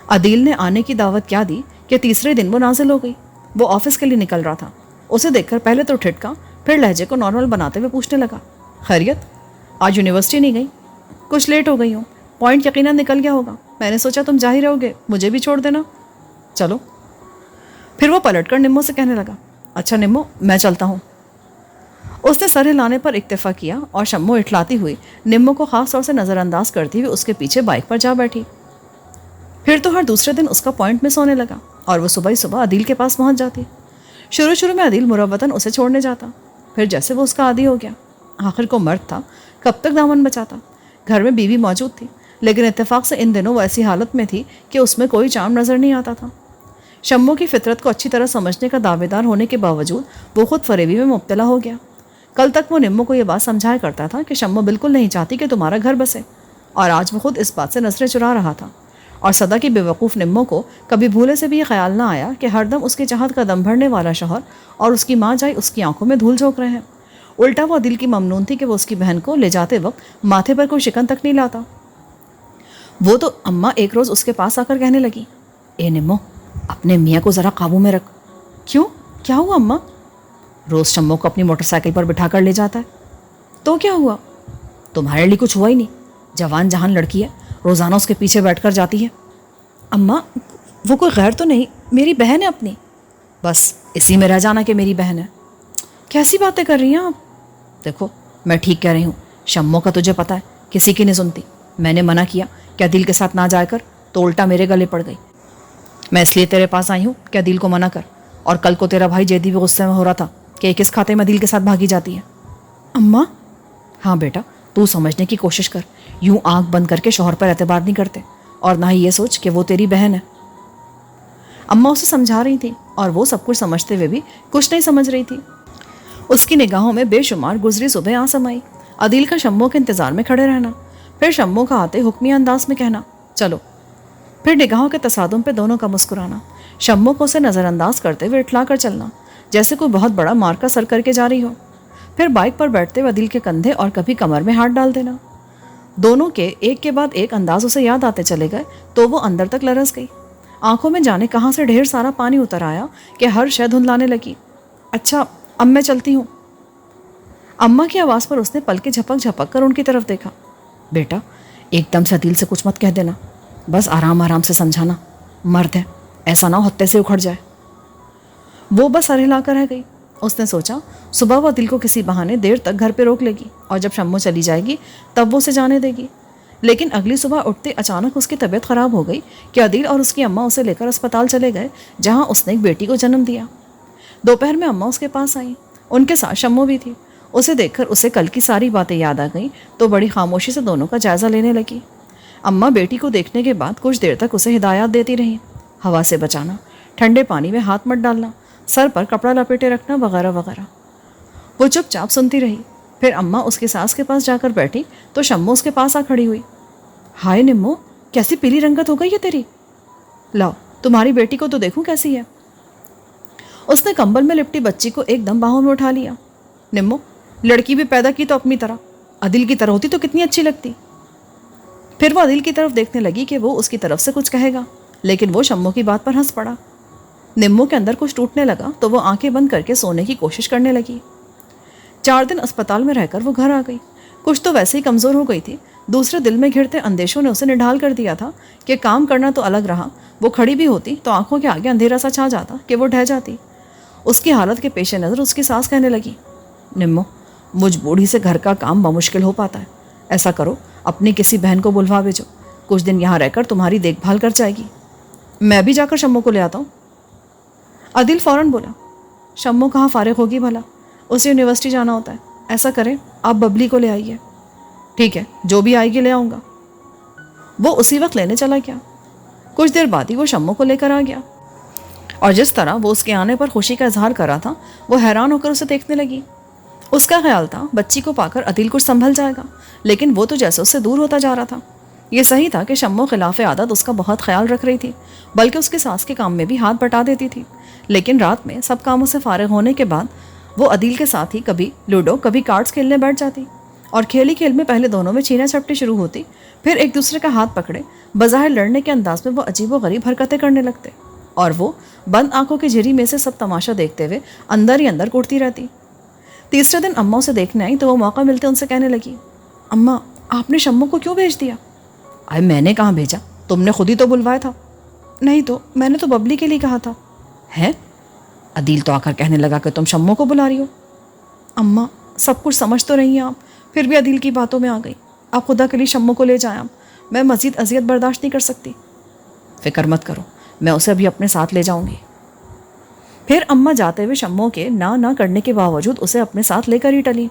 عدیل نے آنے کی دعوت کیا دی کہ تیسرے دن وہ نازل ہو گئی۔ وہ آفس کے لیے نکل رہا تھا، اسے دیکھ کر پہلے تو ٹھٹکا، پھر لہجے کو نارمل بناتے ہوئے پوچھنے لگا، خیریت؟ آج یونیورسٹی نہیں گئی؟ کچھ لیٹ ہو گئی ہوں، پوائنٹ یقیناً نکل گیا ہوگا، میں نے سوچا تم جا ہی رہو گے، مجھے بھی چھوڑ دینا۔ چلو۔ پھر وہ پلٹ کر نمو سے کہنے لگا، اچھا نمو، میں چلتا ہوں۔ اس نے سر ہلانے پر اکتفا کیا اور شمو اٹھلاتی ہوئی نمو کو خاص طور سے نظر انداز کرتی ہوئی اس کے پیچھے بائک پر جا بیٹھی۔ پھر تو ہر دوسرے دن اس کا پوائنٹ مس ہونے لگا اور وہ صبح ہی صبح عدیل کے پاس پہنچ جاتی۔ شروع میں عدیل مروتاً اسے چھوڑنے جاتا، پھر جیسے وہ اس کا عادی ہو گیا۔ آخر کو مرد تھا، کب تک دامن بچاتا؟ گھر میں بیوی موجود تھی، لیکن اتفاق سے ان دنوں وہ ایسی حالت میں تھی کہ اس میں کوئی چارم نظر نہیں آتا تھا۔ شمو کی فطرت کو اچھی طرح سمجھنے کا دعوے دار ہونے کے باوجود وہ خود فریبی میں مبتلا ہو گیا۔ کل تک وہ نمو کو یہ بات سمجھایا کرتا تھا کہ شمو بالکل نہیں چاہتی کہ تمہارا گھر بسے، اور آج وہ خود اس بات سے نظریں چرا رہا تھا۔ اور سدا کی بے وقوف نمو کو کبھی بھولے سے بھی یہ خیال نہ آیا کہ ہر دم اس کی چاہت کا دم بھرنے والا شوہر اور اس کی ماں جائی اس کی آنکھوں میں دھول جھونک رہے ہیں۔ الٹا وہ دل کی ممنون تھی کہ وہ اس کی بہن کو لے جاتے وقت ماتھے پر کوئی شکن تک نہیں لاتا۔ وہ تو اماں ایک روز اس کے پاس آ کر کہنے لگی، اے نمو، اپنے میاں کو ذرا قابو میں رکھ۔ کیوں؟ کیا ہوا اماں؟ روز شمو کو اپنی موٹر سائیکل پر بٹھا کر لے جاتا ہے۔ تو کیا ہوا؟ تمہارے لیے کچھ ہوا ہی نہیں، جوان جہان لڑکی ہے، روزانہ اس کے پیچھے بیٹھ کر جاتی ہے۔ اماں، وہ کوئی غیر تو نہیں، میری بہن ہے اپنی۔ بس اسی میں رہ جانا کہ میری بہن ہے۔ کیسی باتیں کر رہی ہیں آپ؟ دیکھو، میں ٹھیک کہہ رہی ہوں، شمو کا تجھے پتا ہے کسی کی نہیں سنتی۔ میں نے منع کیا کہ عدیل کے ساتھ نہ جا کر، تو الٹا میرے گلے پڑ گئی۔ میں اس لیے تیرے پاس آئی ہوں کہ عدیل کو منع کر، اور کل کو تیرا بھائی جیدی بھی غصے میں ہو رہا تھا کہ کس کھاتے میں عدیل کے ساتھ بھاگی جاتی ہے۔ اماں؟ ہاں بیٹا، تو سمجھنے کی کوشش کر، یوں آنکھ بند کر کے شوہر پر اعتبار نہیں کرتے، اور نہ ہی یہ سوچ کہ وہ تیری بہن ہے۔ اماں اسے سمجھا رہی تھی، اور وہ سب کچھ سمجھتے ہوئے بھی کچھ نہیں سمجھ رہی تھی۔ اس کی نگاہوں میں بے شمار گزری صبح آ سمائی، عدیل کا شمو کے انتظار میں کھڑے رہنا، پھر شمو کا آتے حکمی انداز میں کہنا چلو، پھر نگاہوں کے تصادم پہ دونوں کا مسکرانا، شمو کو اسے نظر انداز کرتے ہوئے اٹھلا کر چلنا جیسے کوئی بہت بڑا مارکا سر کر کے جا رہی ہو، پھر بائک پر بیٹھتے ہوئے عدیل کے کندھے اور کبھی کمر میں ہاتھ ڈال دینا۔ دونوں کے ایک بعد ایک انداز اسے یاد آتے چلے گئے تو وہ اندر تک لرز گئی۔ آنکھوں میں جانے کہاں سے ڈھیر سارا پانی اتر آیا کہ ہر شے دھندلانے لگی۔ اچھا، اب میں چلتی ہوں۔ اماں کی آواز پر اس نے پلکیں جھپک جھپک کر ان کی طرف دیکھا۔ بیٹا، ایک دم سے عدیل سے کچھ مت کہہ دینا، بس آرام آرام سے سمجھانا، مرد ہے، ایسا نہ ہو ہتے سے اکھڑ جائے۔ وہ بس سر ہلا کر رہ گئی۔ اس نے سوچا صبح وہ عدیل کو کسی بہانے دیر تک گھر پہ روک لے گی، اور جب شمو چلی جائے گی تب وہ اسے جانے دے گی۔ لیکن اگلی صبح اٹھتے اچانک اس کی طبیعت خراب ہو گئی کہ عدیل اور اس کی اماں اسے لے کر اسپتال چلے گئے جہاں اس نے ایک بیٹی کو جنم دیا۔ دوپہر میں اماں اس کے پاس آئیں، ان کے ساتھ شمو بھی تھی۔ اسے دیکھ کر اسے کل کی ساری باتیں یاد آ گئیں تو بڑی خاموشی سے دونوں کا جائزہ لینے لگی۔ اماں بیٹی کو دیکھنے کے بعد کچھ دیر تک اسے ہدایات دیتی رہیں، ہوا سے بچانا، ٹھنڈے پانی میں ہاتھ مت ڈالنا، سر پر کپڑا لپیٹے رکھنا، وغیرہ وغیرہ۔ وہ چپ چاپ سنتی رہی۔ پھر اماں اس کی ساس کے پاس جا کر بیٹھی تو شمو اس کے پاس آ کھڑی ہوئی۔ ہائے نمو، کیسی پیلی رنگت ہو گئی ہے تیری، لاؤ تمہاری بیٹی کو تو دیکھوں کیسی ہے۔ اس نے کمبل میں لپٹی بچی کو ایک دم باہوں میں اٹھا لیا۔ نمو، لڑکی بھی پیدا کی تو اپنی طرح، عدیل کی طرح ہوتی تو کتنی اچھی لگتی۔ پھر وہ عدیل کی طرف دیکھنے لگی کہ وہ اس کی طرف سے کچھ کہے گا، لیکن وہ شمو کی بات پر ہنس پڑا۔ نمو کے اندر کچھ ٹوٹنے لگا تو وہ آنکھیں بند کر کے سونے کی کوشش کرنے لگی۔ 4 دن اسپتال میں رہ کر وہ گھر آ گئی۔ کچھ تو ویسے ہی کمزور ہو گئی تھی، دوسرے دل میں گھرتے اندیشوں نے اسے نڈھال کر دیا تھا کہ کام کرنا تو الگ رہا، وہ کھڑی بھی ہوتی تو آنکھوں کے آگے اندھیرا سا چھا جاتا کہ وہ ڈھہ جاتی۔ اس کی حالت کے پیش نظر اس کی ساس کہنے لگی، نمو، مجھ بوڑھی سے گھر کا کام بمشکل ہو پاتا ہے، ایسا کرو اپنی کسی بہن کو بلوا بھیجو، کچھ دن یہاں رہ کر تمہاری دیکھ بھال کر جائے گی۔ میں بھی جا کر شمو کو لے آتا ہوں۔ عدیل فوراً بولا، شمو کہاں فارغ ہوگی بھلا، اسے یونیورسٹی جانا ہوتا ہے، ایسا کریں آپ ببلی کو لے آئیے۔ ٹھیک ہے، جو بھی آئے گی لے آؤں گا۔ وہ اسی وقت لینے چلا گیا۔ کچھ دیر بعد ہی وہ شمو کو لے کر آ گیا، اور جس طرح وہ اس کے آنے پر خوشی کا اظہار کر رہا تھا وہ حیران ہو کر اسے دیکھنے لگی۔ اس کا خیال تھا بچی کو پا کر عدیل کچھ سنبھل جائے گا، لیکن وہ تو جیسے اس سے دور ہوتا جا رہا تھا۔ یہ صحیح تھا کہ شمو خلاف عادت اس کا بہت خیال رکھ رہی تھی، بلکہ اس کی ساس کے کام میں بھی ہاتھ بٹا دیتی تھی، لیکن رات میں سب کاموں سے فارغ ہونے کے بعد وہ عدیل کے ساتھ ہی کبھی لوڈو کبھی کارڈز کھیلنے بیٹھ جاتی، اور کھیل ہی کھیل میں پہلے دونوں میں چھینا چھپٹی شروع ہوتی، پھر ایک دوسرے کا ہاتھ پکڑے بظاہر لڑنے کے انداز میں وہ عجیب و غریب حرکتیں کرنے لگتے، اور وہ بند آنکھوں کی جھری میں سے سب تماشا دیکھتے ہوئے اندر ہی اندر کوٹتی رہتی۔ تیسرے دن اماں اسے دیکھنے آئی تو وہ موقع ملتے ان سے کہنے لگی، اماں، آپ نے شمو کو کیوں بھیج دیا؟ ارے میں نے کہاں بھیجا، تم نے خود ہی تو بلوایا تھا۔ نہیں تو میں نے تو ببلی کے لیے کہا تھا۔ ہے؟ عدیل تو آ کر کہنے لگا کہ تم شمو کو بلا رہی ہو۔ اماں، سب کچھ سمجھ تو رہی ہیں آپ، پھر بھی عدیل کی باتوں میں آ گئی۔ آپ خدا کے لیے شمو کو لے جائیں، میں مزید اذیت برداشت نہیں کر سکتی۔ فکر مت کرو، میں اسے ابھی اپنے ساتھ لے جاؤں گی۔ پھر اماں جاتے ہوئے شمو کے نہ کرنے کے باوجود اسے اپنے ساتھ لے کر ہی ٹلی۔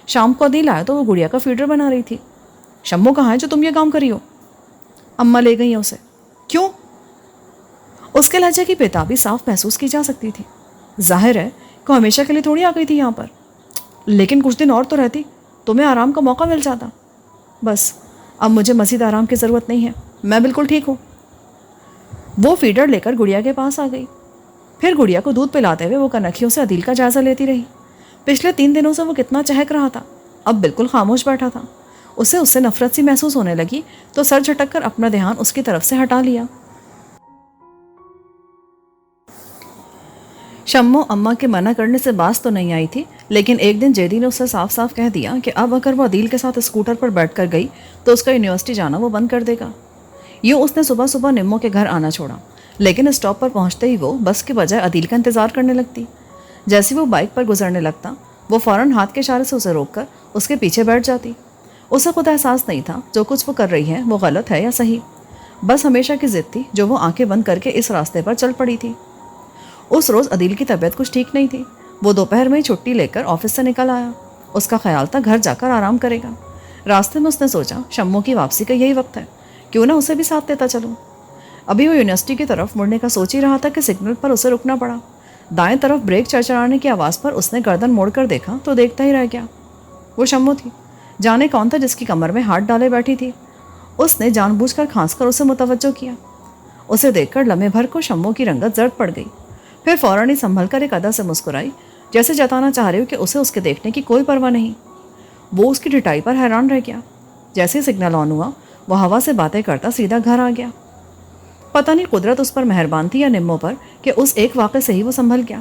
شام کو عدیل آیا تو وہ گڑیا کا فیڈر بنا رہی تھی۔ شمو کہاں ہے جو تم یہ کام کری ہو؟ اماں لے گئی ہیں اسے۔ کیوں؟ اس کے لہجے کی بےتابی صاف محسوس کی جا سکتی تھی۔ ظاہر ہے کہ ہمیشہ کے لیے تھوڑی آ گئی تھی یہاں پر، لیکن کچھ دن اور تو رہتی، تمہیں آرام کا موقع مل جاتا۔ بس اب مجھے مزید آرام کی ضرورت نہیں ہے، میں بالکل ٹھیک ہوں۔ وہ فیڈر لے کر گڑیا کے پاس آ گئی۔ پھر گڑیا کو دودھ پلاتے ہوئے وہ کنکھیوں سے عدیل کا جائزہ لیتی رہی۔ پچھلے 3 دنوں سے وہ کتنا چہک رہا تھا، اب بالکل خاموش بیٹھا تھا۔ اسے اس سے نفرت سی محسوس ہونے لگی تو سر جھٹک کر اپنا دھیان اس کی طرف سے ہٹا لیا۔ شمو اماں کے منع کرنے سے باز تو نہیں آئی تھی، لیکن ایک دن جیدی نے اسے صاف صاف کہہ دیا کہ اب اگر وہ عدیل کے ساتھ اسکوٹر پر بیٹھ کر گئی تو اس کا یونیورسٹی جانا وہ بند کر دے گا۔ یوں اس نے صبح صبح نمو کے گھر آنا چھوڑا، لیکن اسٹاپ پر پہنچتے ہی وہ بس کے بجائے عدیل کا انتظار کرنے لگتی۔ جیسے وہ بائک پر گزرنے لگتا، وہ فوراً ہاتھ کے اشارے سے اسے روک کر اس کے پیچھے بیٹھ جاتی۔ اسے خود احساس نہیں تھا جو کچھ وہ کر رہی ہے وہ غلط ہے یا صحیح، بس ہمیشہ کی ضد تھی جو وہ آنکھیں بند کر کے اس راستے پر چل پڑی تھی۔ اس روز عدیل کی طبیعت کچھ ٹھیک نہیں تھی۔ وہ دوپہر میں چھٹی لے کر آفس سے نکل آیا۔ اس کا خیال تھا گھر جا کر آرام کرے گا۔ راستے میں اس نے سوچا شمو کی واپسی کا یہی وقت ہے، کیوں نہ اسے بھی ساتھ لیتا چلوں۔ ابھی وہ یونیورسٹی کی طرف مڑنے کا سوچ ہی رہا تھا کہ سگنل پر اسے رکنا پڑا۔ دائیں طرف بریک چرچرانے کی آواز پر اس نے گردن موڑ کر دیکھا تو دیکھتا ہی رہ گیا۔ وہ شمو تھی، جانے کون تھا جس کی کمر میں ہاتھ ڈالے بیٹھی تھی۔ اس نے جان بوجھ کر کھانس کر اسے متوجہ کیا۔ اسے دیکھ کر لمحے بھر کو شمو کی رنگت زرد پڑ گئی، پھر فوراً ہی سنبھل کر ایک ادا سے مسکرائی، جیسے جتانا چاہ رہی ہو کہ اسے اس کے دیکھنے کی کوئی پرواہ نہیں۔ وہ اس کی ڈٹائی پر حیران رہ گیا۔ جیسے سگنل آن ہوا وہ ہوا سے باتیں کرتا سیدھا گھر آ گیا۔ پتہ نہیں قدرت اس پر مہربان تھی یا نمو پر کہ اس ایک واقعے سے ہی وہ سنبھل گیا۔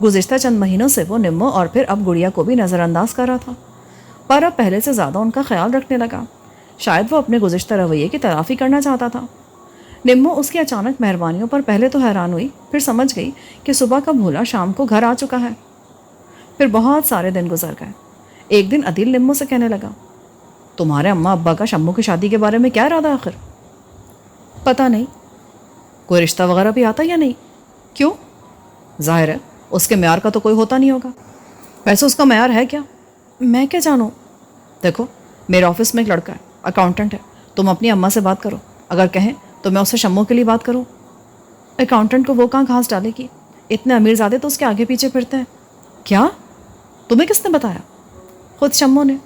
گزشتہ چند مہینوں سے وہ نمو اور پھر اب گڑیا کو بھی نظر انداز کر رہا تھا، پر اب پہلے سے زیادہ ان کا خیال رکھنے لگا۔ شاید وہ اپنے گزشتہ رویے کی تلافی کرنا چاہتا تھا۔ نمو اس کی اچانک مہربانیوں پر پہلے تو حیران ہوئی، پھر سمجھ گئی کہ صبح کا بھولا شام کو گھر آ چکا ہے۔ پھر بہت سارے دن گزر گئے۔ ایک دن عدیل نمو سے کہنے لگا، تمہارے اماں ابا کا شمو کی شادی کے بارے میں کیا ارادہ آخر؟ پتہ نہیں، کوئی رشتہ وغیرہ بھی آتا یا نہیں؟ کیوں؟ ظاہر ہے اس کے معیار کا تو کوئی ہوتا نہیں ہوگا۔ ویسے اس کا معیار ہے کیا؟ میں کیا جانوں؟ دیکھو میرے آفس میں ایک لڑکا ہے، اکاؤنٹنٹ ہے، تم اپنی اماں سے بات کرو، اگر کہیں تو میں اس سے شمو کے لیے بات کروں۔ اکاؤنٹنٹ کو وہ کہاں گھاس ڈالے گی، اتنے امیر زادے تو اس کے آگے پیچھے پھرتے ہیں۔ کیا؟ تمہیں کس نے بتایا؟ خود شمو نے۔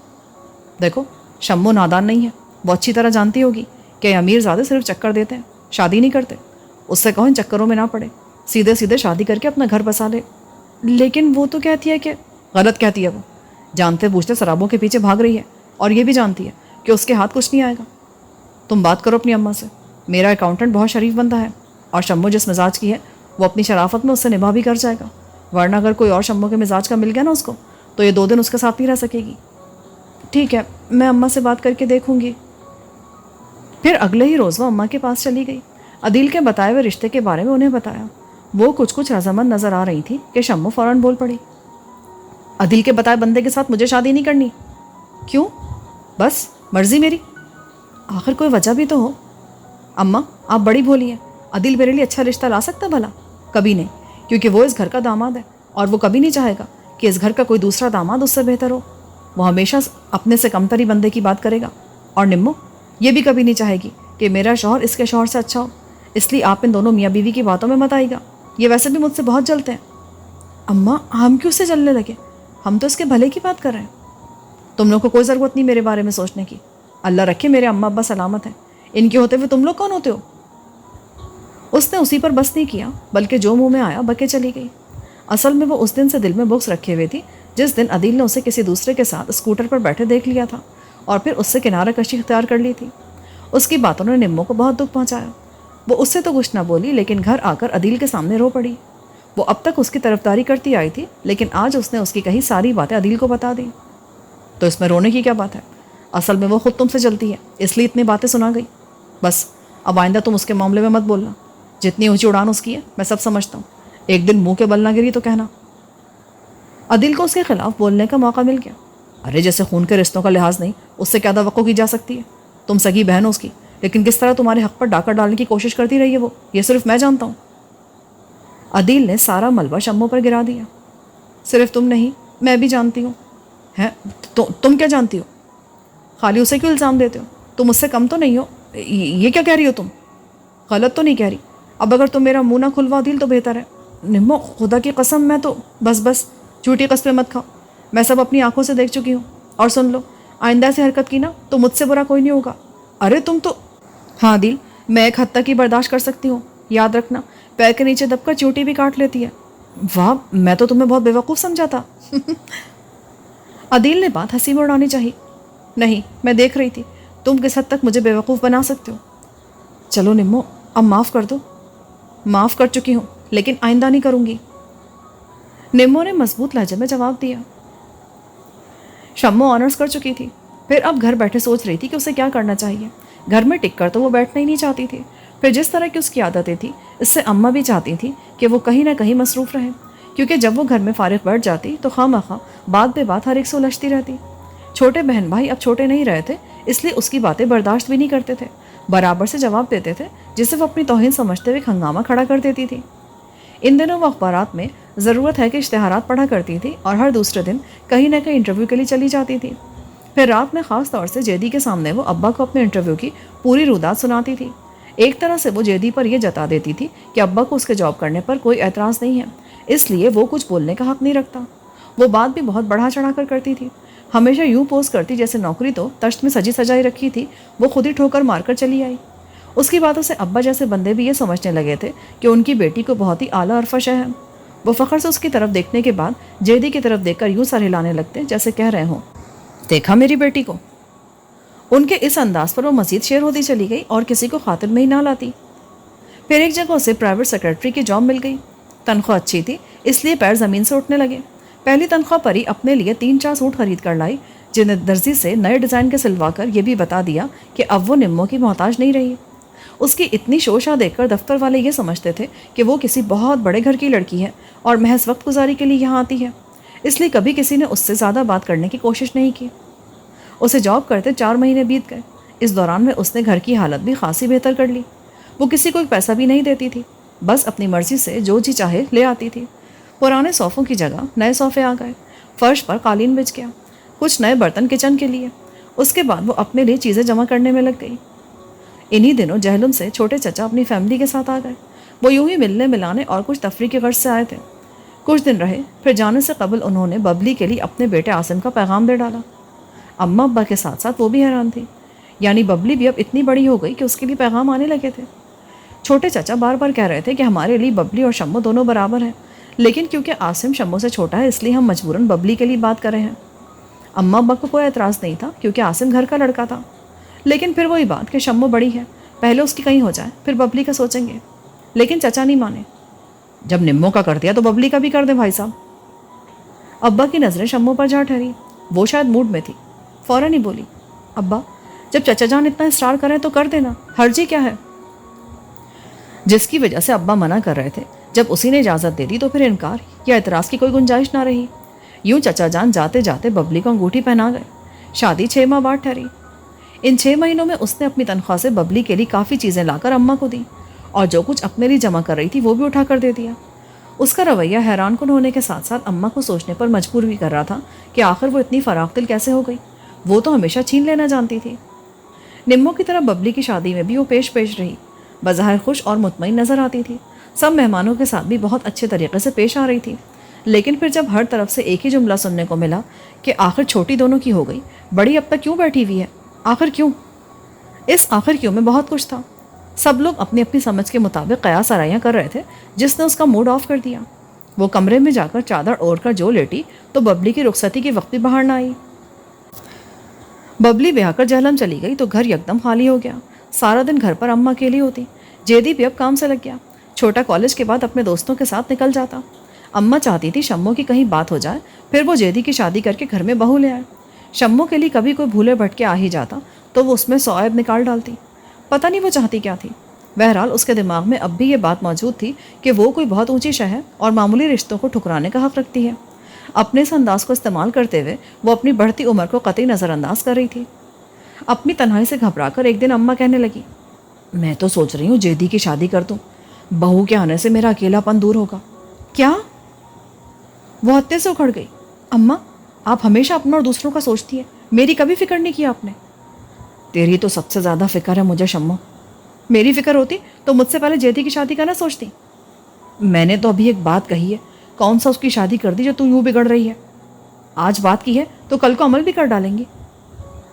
دیکھو شمو نادان نہیں ہے، وہ اچھی طرح جانتی ہوگی کہ امیر زادے صرف چکر دیتے ہیں، شادی نہیں کرتے۔ اس سے کہو ان چکروں میں نہ پڑے، سیدھے سیدھے شادی کر کے اپنا گھر بسا لے۔ لیکن وہ تو کہتی ہے کہ… غلط کہتی ہے وہ، جانتے بوجھتے شرابوں کے پیچھے بھاگ رہی ہے، اور یہ بھی جانتی ہے کہ اس کے ہاتھ کچھ نہیں آئے گا۔ تم بات کرو اپنی اماں سے۔ میرا اکاؤنٹنٹ بہت شریف بندہ ہے، اور شمو جس مزاج کی ہے وہ اپنی شرافت میں اس سے نبھا بھی کر جائے گا، ورنہ اگر کوئی اور شمو کے مزاج کا مل گیا نا اس کو تو یہ 2 دن اس کے ساتھ نہیں رہ سکے گی۔ ٹھیک ہے، میں اماں سے بات کر کے دیکھوں گی۔ پھر اگلے ہی روز وہ اماں کے پاس چلی گئی۔ عدیل کے بتائے ہوئے رشتے کے بارے میں انہیں بتایا۔ وہ کچھ رضامند نظر آ رہی تھی کہ شمو فوراً بول پڑی، عدیل کے بتائے بندے کے ساتھ مجھے شادی نہیں کرنی۔ کیوں؟ بس مرضی میری، آخر کوئی وجہ بھی تو ہو۔ اماں آپ بڑی بھولی ہیں، عدیل میرے لیے اچھا رشتہ لا سکتا بھلا؟ کبھی نہیں، کیونکہ وہ اس گھر کا داماد ہے، اور وہ کبھی نہیں چاہے گا کہ اس گھر کا کوئی دوسرا داماد اس سے بہتر ہو۔ وہ ہمیشہ اپنے سے کمتری بندے کی بات کرے گا، اور نمو یہ بھی کبھی نہیں چاہے گی کہ میرا شوہر اس کے شوہر سے اچھا ہو۔ اس لیے آپ ان دونوں میاں بیوی کی باتوں میں مت آئیے گا، یہ ویسے بھی مجھ سے بہت جلتے ہیں۔ اماں ہم کیوں سے جلنے لگے؟ ہم تو اس کے بھلے کی بات کر رہے ہیں۔ تم لوگ کو کوئی ضرورت نہیں میرے بارے میں سوچنے کی۔ اللہ رکھے میرے اماں ابا سلامت ہیں، ان کے ہوتے ہوئے تم لوگ کون ہوتے ہو؟ اس نے اسی پر بس نہیں کیا، بلکہ جو منہ میں آیا بکے چلی گئی۔ اصل میں وہ اس دن سے دل میں بغض رکھے ہوئے تھی جس دن عدیل نے اسے کسی دوسرے کے ساتھ اسکوٹر پر بیٹھے دیکھ لیا تھا اور پھر اس سے کنارہ کشی اختیار کر لی تھی۔ اس کی باتوں نے نمو کو بہت دکھ پہنچایا۔ وہ اس سے تو کچھ نہ بولی، لیکن گھر آ کر عدیل کے سامنے رو پڑی۔ وہ اب تک اس کی طرفداری کرتی آئی تھی، لیکن آج اس نے اس کی کہی ساری باتیں عدیل کو بتا دی۔ تو اس میں رونے کی کیا بات ہے؟ اصل میں وہ خود تم سے جلتی ہے، اس لیے اتنی باتیں سنا گئی۔ بس اب آئندہ تم اس کے معاملے میں مت بولنا۔ جتنی اونچی اڑان اس کی ہے میں سب سمجھتا ہوں، ایک دن منہ کے بل نہ گری تو کہنا۔ عدیل کو اس کے خلاف بولنے کا موقع مل گیا۔ ارے جیسے خون کے رشتوں کا لحاظ نہیں، اس سے کیا توقع کی جا سکتی ہے؟ تم سگی بہن ہو اس کی، لیکن کس طرح تمہارے حق پر ڈاکہ ڈالنے کی کوشش کرتی رہی ہے وہ، یہ صرف میں جانتا ہوں۔ عدیل نے سارا ملبہ شمو پر گرا دیا۔ صرف تم نہیں، میں بھی جانتی ہوں۔ ہے تم کیا جانتی ہو؟ خالی اسے کیوں الزام دیتے ہو؟ تم اس سے کم تو نہیں ہو۔ یہ کیا کہہ رہی ہو تم؟ غلط تو نہیں کہہ رہی۔ اب اگر تم میرا منہ نہ کھلوا عدیل تو بہتر ہے۔ نمو خدا کی قسم میں تو بس جھوٹی قسمیں مت کھاؤ، میں سب اپنی آنکھوں سے دیکھ چکی ہوں۔ اور سن لو، آئندہ سے حرکت کی نا تو مجھ سے برا کوئی نہیں ہوگا۔ ارے تم تو… ہاں عدیل، میں ایک حد تک ہی برداشت کر سکتی ہوں، یاد رکھنا پیر کے نیچے دب کر چیوٹی بھی کاٹ لیتی ہے۔ واہ، میں تو تمہیں بہت بیوقوف سمجھا تھا۔ عدیل نے بات ہنسی میں اڑانی چاہی۔ نہیں، میں دیکھ رہی تھی تم کس حد تک مجھے بیوقوف بنا سکتے ہو۔ چلو نمو، اب معاف کر دو۔ معاف کر چکی ہوں، لیکن آئندہ نہیں کروں گی، نمو نے مضبوط لہجے میں جواب دیا۔ شمو آنرز کر چکی تھی، پھر اب گھر بیٹھے سوچ رہی تھی کہ اسے کیا کرنا چاہیے۔ گھر میں ٹک کر تو وہ بیٹھنا ہی نہیں چاہتی تھی، پھر جس طرح کی اس کی عادتیں تھیں اس سے اماں بھی چاہتی تھی کہ وہ کہیں نہ کہیں مصروف رہے، کیونکہ جب وہ گھر میں فارغ بیٹھ جاتی تو خواہ مخواہ بات بے بات ہر ایک سے الجھتی رہتی۔ چھوٹے بہن بھائی اب چھوٹے نہیں رہے تھے، اس لیے اس کی باتیں برداشت بھی نہیں کرتے تھے، برابر سے جواب دیتے تھے، جسے وہ اپنی توہین سمجھتے ہوئے ہنگامہ کھڑا کر دیتی تھی۔ ان دنوں وہ اخبارات میں ضرورت ہے کہ اشتہارات پڑھا کرتی تھی اور ہر دوسرے دن کہیں نہ کہیں انٹرویو کے لیے چلی جاتی تھی۔ پھر رات میں خاص طور سے جیدی کے سامنے وہ ابا کو اپنے انٹرویو کی پوری رودات سناتی تھی۔ ایک طرح سے وہ جیدی پر یہ جتا دیتی تھی کہ ابا کو اس کے جاب کرنے پر کوئی اعتراض نہیں ہے، اس لیے وہ کچھ بولنے کا حق نہیں رکھتا۔ وہ بات بھی بہت بڑھا چڑھا کر کرتی تھی، ہمیشہ یوں پوز کرتی جیسے نوکری تو تشت میں سجی سجائی رکھی تھی، وہ خود ہی ٹھوکر مار کر چلی آئی۔ اس کی باتوں سے ابا جیسے بندے بھی یہ سمجھنے لگے تھے کہ ان کی بیٹی کو بہت ہی اعلیٰ اور فشہ ہے۔ وہ فخر سے اس کی طرف دیکھنے کے بعد جیدی کی طرف دیکھ کر یوں سر ہلانے لگتے جیسے کہہ رہے ہوں، دیکھا میری بیٹی کو۔ ان کے اس انداز پر وہ مزید شیر ہوتی چلی گئی اور کسی کو خاطر میں ہی نہ لاتی۔ پھر ایک جگہ اسے پرائیویٹ سیکرٹری کی جاب مل گئی، تنخواہ اچھی تھی، اس لیے پیر زمین سے اٹھنے لگے۔ پہلی تنخواہ پر ہی اپنے لیے 3-4 سوٹ خرید کر لائی، جنہیں درزی سے نئے ڈیزائن کے سلوا کر یہ بھی بتا دیا کہ اب وہ نمو کی محتاج نہیں رہی۔ اس کی اتنی شوشہ دیکھ کر دفتر والے یہ سمجھتے تھے کہ وہ کسی بہت بڑے گھر کی لڑکی ہے اور محض وقت گزاری کے لیے یہاں آتی ہے، اس لیے کبھی کسی نے اس سے زیادہ بات کرنے کی کوشش نہیں کی۔ اسے جاب کرتے 4 مہینے بیت گئے، اس دوران میں اس نے گھر کی حالت بھی خاصی بہتر کر لی۔ وہ کسی کو ایک پیسہ بھی نہیں دیتی تھی، بس اپنی مرضی سے جو جی چاہے لے آتی تھی۔ پرانے صوفوں کی جگہ نئے صوفے آ گئے، فرش پر قالین بچھ گیا، کچھ نئے برتن کچن کے لیے۔ اس کے بعد وہ اپنے لیے چیزیں جمع کرنے میں لگ گئی۔ انہی دنوں جہلم سے چھوٹے چچا اپنی فیملی کے ساتھ آ گئے۔ وہ یوں ہی ملنے ملانے اور کچھ تفریح کی غرض سے آئے تھے۔ کچھ دن رہے، پھر جانے سے قبل انہوں نے ببلی کے لیے اپنے بیٹے عاصم کا پیغام دے ڈالا۔ اماں ابا کے ساتھ ساتھ وہ بھی حیران تھی، یعنی ببلی بھی اب اتنی بڑی ہو گئی کہ اس کے لیے پیغام آنے لگے تھے۔ چھوٹے چچا بار بار کہہ رہے تھے کہ ہمارے لیے ببلی اور شمو دونوں برابر ہیں، لیکن کیونکہ عاصم شمو سے چھوٹا ہے اس لیے ہم مجبوراً ببلی کے لیے بات کر رہے ہیں۔ اماں ابا کو کوئی اعتراض نہیں تھا کیونکہ عاصم گھر کا لڑکا تھا، لیکن پھر وہی بات کہ شمو بڑی ہے، پہلے اس کی کہیں ہو جائے پھر ببلی کا سوچیں گے۔ لیکن چچا نہیں مانے، جب نمو کا کر دیا تو ببلی کا بھی کر دیں بھائی صاحب۔ ابا کی نظریں شمو پر جا ٹھہری، وہ شاید موڈ میں تھی، فوراً ہی بولی، ابا جب چچا جان اتنا اصرار کریں تو کر دینا، حرجی کیا ہے؟ جس کی وجہ سے ابا منع کر رہے تھے، جب اسی نے اجازت دے دی تو پھر انکار یا اعتراض کی کوئی گنجائش نہ رہی۔ یوں چچا جان جاتے جاتے ببلی کو انگوٹھی پہنا گئے۔ شادی 6 ماہ بعد ٹھہری۔ ان 6 مہینوں میں اس نے اپنی تنخواہ سے ببلی کے لیے کافی چیزیں لا کر اماں کو دیں، اور جو کچھ اپنے لیے جمع کر رہی تھی وہ بھی اٹھا کر دے دیا۔ اس کا رویہ حیران کن ہونے کے ساتھ ساتھ اماں کو سوچنے پر مجبور بھی کر رہا تھا کہ آخر وہ اتنی فراخ دل کیسے ہو گئی، وہ تو ہمیشہ چھین لینا جانتی تھی۔ نمو کی طرف ببلی کی شادی میں بھی وہ پیش رہی، بظاہر خوش اور مطمئن نظر آتی تھی، سب مہمانوں کے ساتھ بھی بہت اچھے طریقے سے پیش آ رہی تھی۔ لیکن پھر جب ہر طرف سے ایک ہی جملہ سننے کو ملا کہ آخر چھوٹی دونوں کی ہو گئی، بڑی اب تک کیوں بیٹھی ہوئی ہے، آخر کیوں؟ اس آخر کیوں میں بہت کچھ تھا۔ سب لوگ اپنی اپنی سمجھ کے مطابق قیاس آرائیاں کر رہے تھے، جس نے اس کا موڈ آف کر دیا۔ وہ کمرے میں جا کر چادر اوڑھ کر جو لیٹی تو ببلی کی رخصتی کے وقت بھی باہر نہ آئی۔ ببلی بیاہ کر جہلم چلی گئی تو گھر یکدم خالی ہو گیا۔ سارا دن گھر پر اماں اکیلی ہوتی، جیدی بھی اب کام سے لگ گیا، چھوٹا کالج کے بعد اپنے دوستوں کے ساتھ نکل جاتا۔ اماں چاہتی تھی شمو کی کہیں بات ہو جائے، پھر وہ جیدی کی شادی کر کے گھر میں بہو لے آئے۔ شمو کے لیے کبھی کوئی بھولے بھٹکے آ ہی جاتا تو وہ اس میں 100 عیب نکال ڈالتی، پتہ نہیں وہ چاہتی کیا تھی۔ بہرحال اس کے دماغ میں اب بھی یہ بات موجود تھی کہ وہ کوئی بہت اونچی شے ہے اور معمولی رشتوں کو ٹھکرانے کا حق رکھتی ہے۔ اپنے اس انداز کو استعمال کرتے ہوئے وہ اپنی بڑھتی عمر کو قطعی نظر انداز کر رہی تھی۔ اپنی تنہائی سے گھبرا کر ایک دن اماں کہنے لگی، میں تو سوچ رہی ہوں جیدی کی شادی کر دوں، بہو کے آنے سے میرا اکیلا پن دور ہوگا۔ کیا؟ وہ ہتے سے اکھڑ گئی۔ اماں، آپ ہمیشہ اپنا اور دوسروں کا سوچتی ہیں، میری کبھی فکر نہیں کیا آپ نے۔ تیری تو سب سے زیادہ فکر ہے مجھے شمو۔ میری فکر ہوتی تو مجھ سے پہلے جیتی کی شادی کا نہ سوچتی۔ میں نے تو ابھی ایک بات کہی ہے، کون سا اس کی شادی کر دی جو تو یوں بگڑ رہی ہے؟ آج بات کی ہے تو کل کو عمل بھی کر ڈالیں گی۔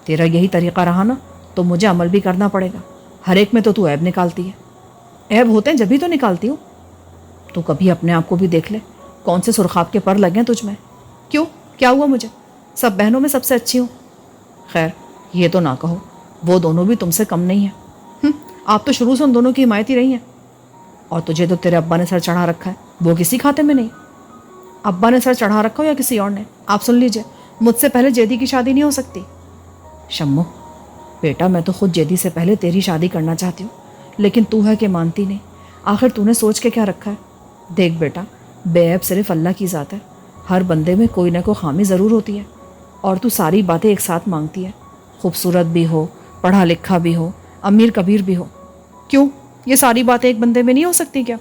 تیرا یہی طریقہ رہا نا تو مجھے عمل بھی کرنا پڑے گا۔ ہر ایک میں تو عیب نکالتی ہے۔ عیب ہوتے ہیں جبھی تو نکالتی ہوں۔ تو کبھی اپنے آپ کو بھی دیکھ لے، کون سے سرخاب کے پر لگے ہیں تجھ میں؟ کیوں، کیا ہوا مجھے؟ سب بہنوں میں سب سے اچھی ہوں۔ خیر یہ تو نہ کہو، وہ دونوں بھی تم سے کم نہیں ہیں۔ آپ تو شروع سے ان دونوں کی حمایت ہی رہی ہیں۔ اور تجھے تو تیرے ابا نے سر چڑھا رکھا ہے، وہ کسی کھاتے میں نہیں۔ ابا نے سر چڑھا رکھا ہو یا کسی اور نے، آپ سن لیجئے، مجھ سے پہلے جیدی کی شادی نہیں ہو سکتی۔ شمو بیٹا، میں تو خود جیدی سے پہلے تیری شادی کرنا چاہتی ہوں، لیکن تو ہے کہ مانتی نہیں۔ آخر تو نے سوچ کے کیا رکھا ہے؟ دیکھ بیٹا، بے عیب صرف اللہ کی ذات ہے۔ ہر بندے میں کوئی نہ کوئی خامی ضرور ہوتی ہے، اور تو ساری باتیں ایک ساتھ مانگتی ہے، خوبصورت بھی ہو، پڑھا لکھا بھی ہو، امیر کبیر بھی ہو۔ کیوں، یہ ساری باتیں ایک بندے میں نہیں ہو سکتی کیا؟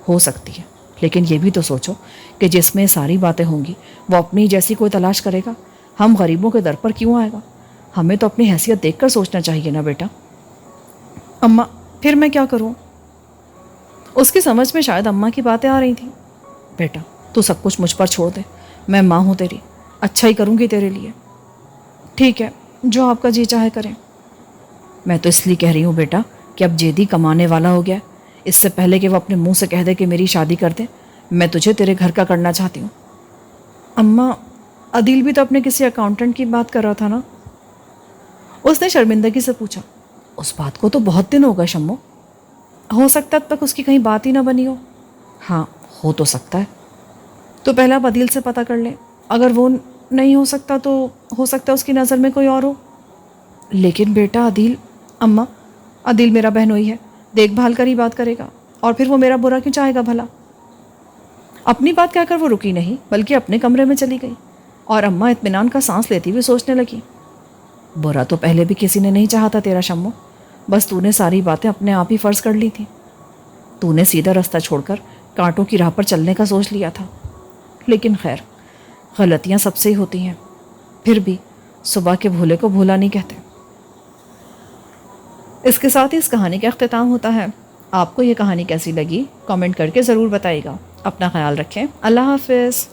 ہو سکتی ہے، لیکن یہ بھی تو سوچو کہ جس میں ساری باتیں ہوں گی وہ اپنی جیسی کوئی تلاش کرے گا؟ ہم غریبوں کے در پر کیوں آئے گا؟ ہمیں تو اپنی حیثیت دیکھ کر سوچنا چاہیے نا بیٹا۔ اماں پھر میں کیا کروں؟ اس کی سمجھ میں شاید اماں کی باتیں آ رہی تھیں۔ بیٹا تو سب کچھ مجھ پر چھوڑ دے، میں ماں ہوں تیری، اچھا ہی کروں گی تیرے لیے۔ ٹھیک ہے، جو آپ کا جی چاہے کریں۔ میں تو اس لیے کہہ رہی ہوں بیٹا کہ اب جیدی کمانے والا ہو گیا، اس سے پہلے کہ وہ اپنے منہ سے کہہ دے کہ میری شادی کر دے، میں تجھے تیرے گھر کا کرنا چاہتی ہوں۔ اماں عدیل بھی تو اپنے کسی اکاؤنٹنٹ کی بات کر رہا تھا نا؟ اس نے شرمندگی سے پوچھا۔ اس بات کو تو بہت دن ہو گئے شمو، ہو سکتا ہے اب تک اس کی کہیں بات ہی نہ بنی ہو۔ ہاں ہو تو سکتا ہے، تو پہلے آپ عدیل سے پتہ کر لیں، اگر وہ نہیں ہو سکتا تو ہو سکتا ہے اس کی نظر میں کوئی اور ہو۔ لیکن بیٹا عدیل، اماں عدیل میرا بہنوئی ہے، دیکھ بھال کر ہی بات کرے گا، اور پھر وہ میرا برا کیوں چاہے گا بھلا؟ اپنی بات کہہ کر وہ رکی نہیں بلکہ اپنے کمرے میں چلی گئی، اور اماں اطمینان کا سانس لیتی ہوئی سوچنے لگی، برا تو پہلے بھی کسی نے نہیں چاہا تھا تیرا شمو، بس تو نے ساری باتیں اپنے آپ ہی فرض کر لی تھی۔ تو نے سیدھا راستہ چھوڑ کر کانٹوں کی راہ پر چلنے کا سوچ لیا تھا۔ لیکن خیر، غلطیاں سب سے ہی ہوتی ہیں، پھر بھی صبح کے بھولے کو بھولا نہیں کہتے۔ اس کے ساتھ ہی اس کہانی کا اختتام ہوتا ہے۔ آپ کو یہ کہانی کیسی لگی کامنٹ کر کے ضرور بتائیے گا۔ اپنا خیال رکھیں، اللہ حافظ۔